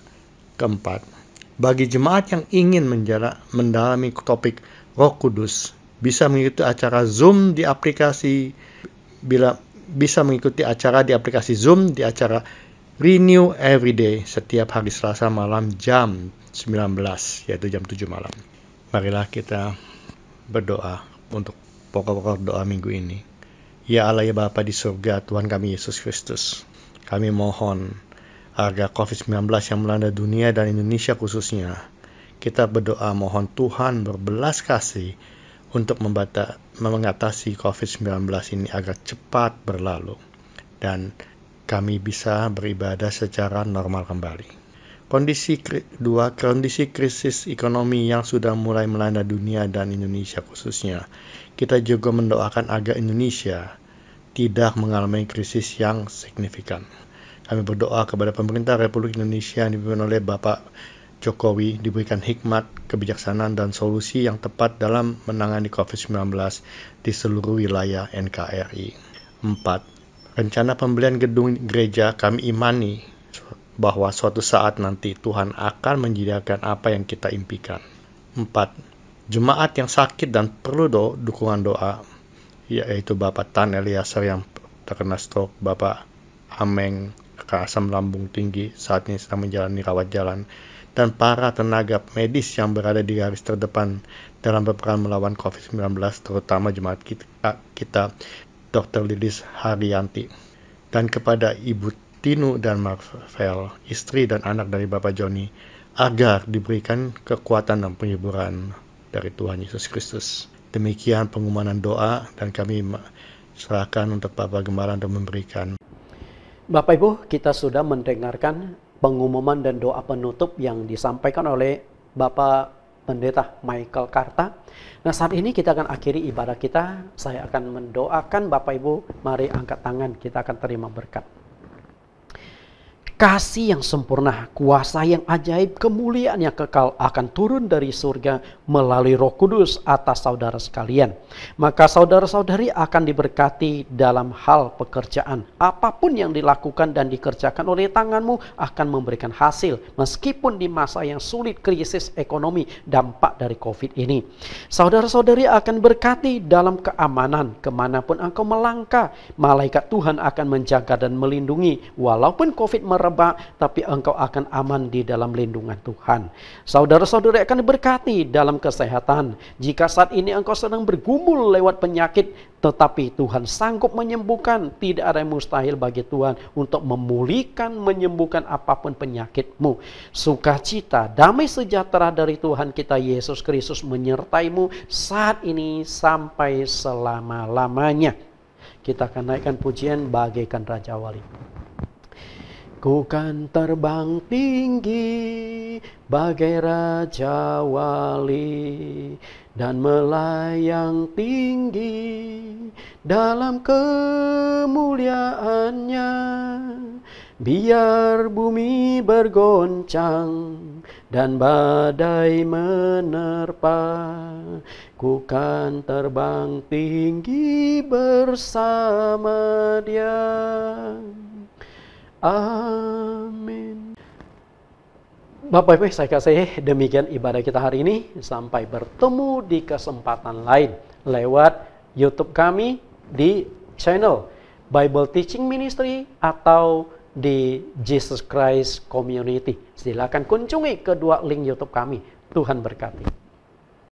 Keempat, bagi jemaat yang ingin mendalami topik Roh Kudus, bisa mengikuti acara Zoom di aplikasi Zoom di acara Renew Everyday setiap hari Selasa malam jam 19, yaitu jam 7 malam. Marilah kita berdoa untuk pokok-pokok doa minggu ini. Ya Allah ya Bapa di surga, Tuhan kami Yesus Kristus, kami mohon agar COVID-19 yang melanda dunia dan Indonesia khususnya, kita berdoa mohon Tuhan berbelas kasih untuk mengatasi COVID-19 ini agar cepat berlalu dan kami bisa beribadah secara normal kembali. Kondisi krisis ekonomi yang sudah mulai melanda dunia dan Indonesia khususnya, kita juga mendoakan agar Indonesia tidak mengalami krisis yang signifikan. Kami berdoa kepada pemerintah Republik Indonesia yang dipimpin oleh Bapak Jokowi diberikan hikmat, kebijaksanaan, dan solusi yang tepat dalam menangani COVID-19 di seluruh wilayah NKRI. 4. Rencana pembelian gedung gereja kami imani bahwa suatu saat nanti Tuhan akan menyediakan apa yang kita impikan. 4. Jemaat yang sakit dan perlu dukungan doa, yaitu Bapak Tan Eliasar yang terkena stroke, Bapak Ameng asam lambung tinggi saat ini sedang menjalani rawat jalan, dan para tenaga medis yang berada di garis terdepan dalam berperan melawan COVID-19, terutama jemaat kita Dr. Lilis Haryanti, dan kepada Ibu Tinu dan Marvel, istri dan anak dari Bapak Johnny, agar diberikan kekuatan dan penghiburan dari Tuhan Yesus Kristus. Demikian pengumuman doa, dan kami serahkan untuk Bapak Gembala untuk memberikan. Bapak Ibu, kita sudah mendengarkan pengumuman dan doa penutup yang disampaikan oleh Bapak Pendeta Michael Karta. Nah, saat ini kita akan akhiri ibadah kita. Saya akan mendoakan Bapak Ibu, mari angkat tangan, kita akan terima berkat. Kasih yang sempurna, kuasa yang ajaib, kemuliaan yang kekal akan turun dari surga melalui Roh Kudus atas saudara sekalian. Maka saudara-saudari akan diberkati dalam hal pekerjaan. Apapun yang dilakukan dan dikerjakan oleh tanganmu akan memberikan hasil. Meskipun di masa yang sulit krisis ekonomi dampak dari COVID ini. Saudara-saudari akan berkati dalam keamanan. Kemanapun engkau melangkah, malaikat Tuhan akan menjaga dan melindungi. Walaupun COVID merebak merebak, tapi engkau akan aman di dalam lindungan Tuhan. Saudara-saudara akan diberkati dalam kesehatan. Jika saat ini engkau sedang bergumul lewat penyakit, tetapi Tuhan sanggup menyembuhkan. Tidak ada yang mustahil bagi Tuhan untuk memulihkan, menyembuhkan apapun penyakitmu. Sukacita, damai sejahtera dari Tuhan kita Yesus Kristus menyertaimu saat ini sampai selama-lamanya. Kita akan naikkan pujian bagaikan Raja Wali. Ku kan terbang tinggi bagai Raja Wali dan melayang tinggi dalam kemuliaannya. Biar bumi bergoncang dan badai menerpa, ku kan terbang tinggi bersama Dia. Amin. Bapak Ibu, saya kasih demikian ibadah kita hari ini. Sampai bertemu di kesempatan lain lewat YouTube kami di channel Bible Teaching Ministry atau di Jesus Christ Community. Silakan kunjungi kedua link YouTube kami. Tuhan berkati.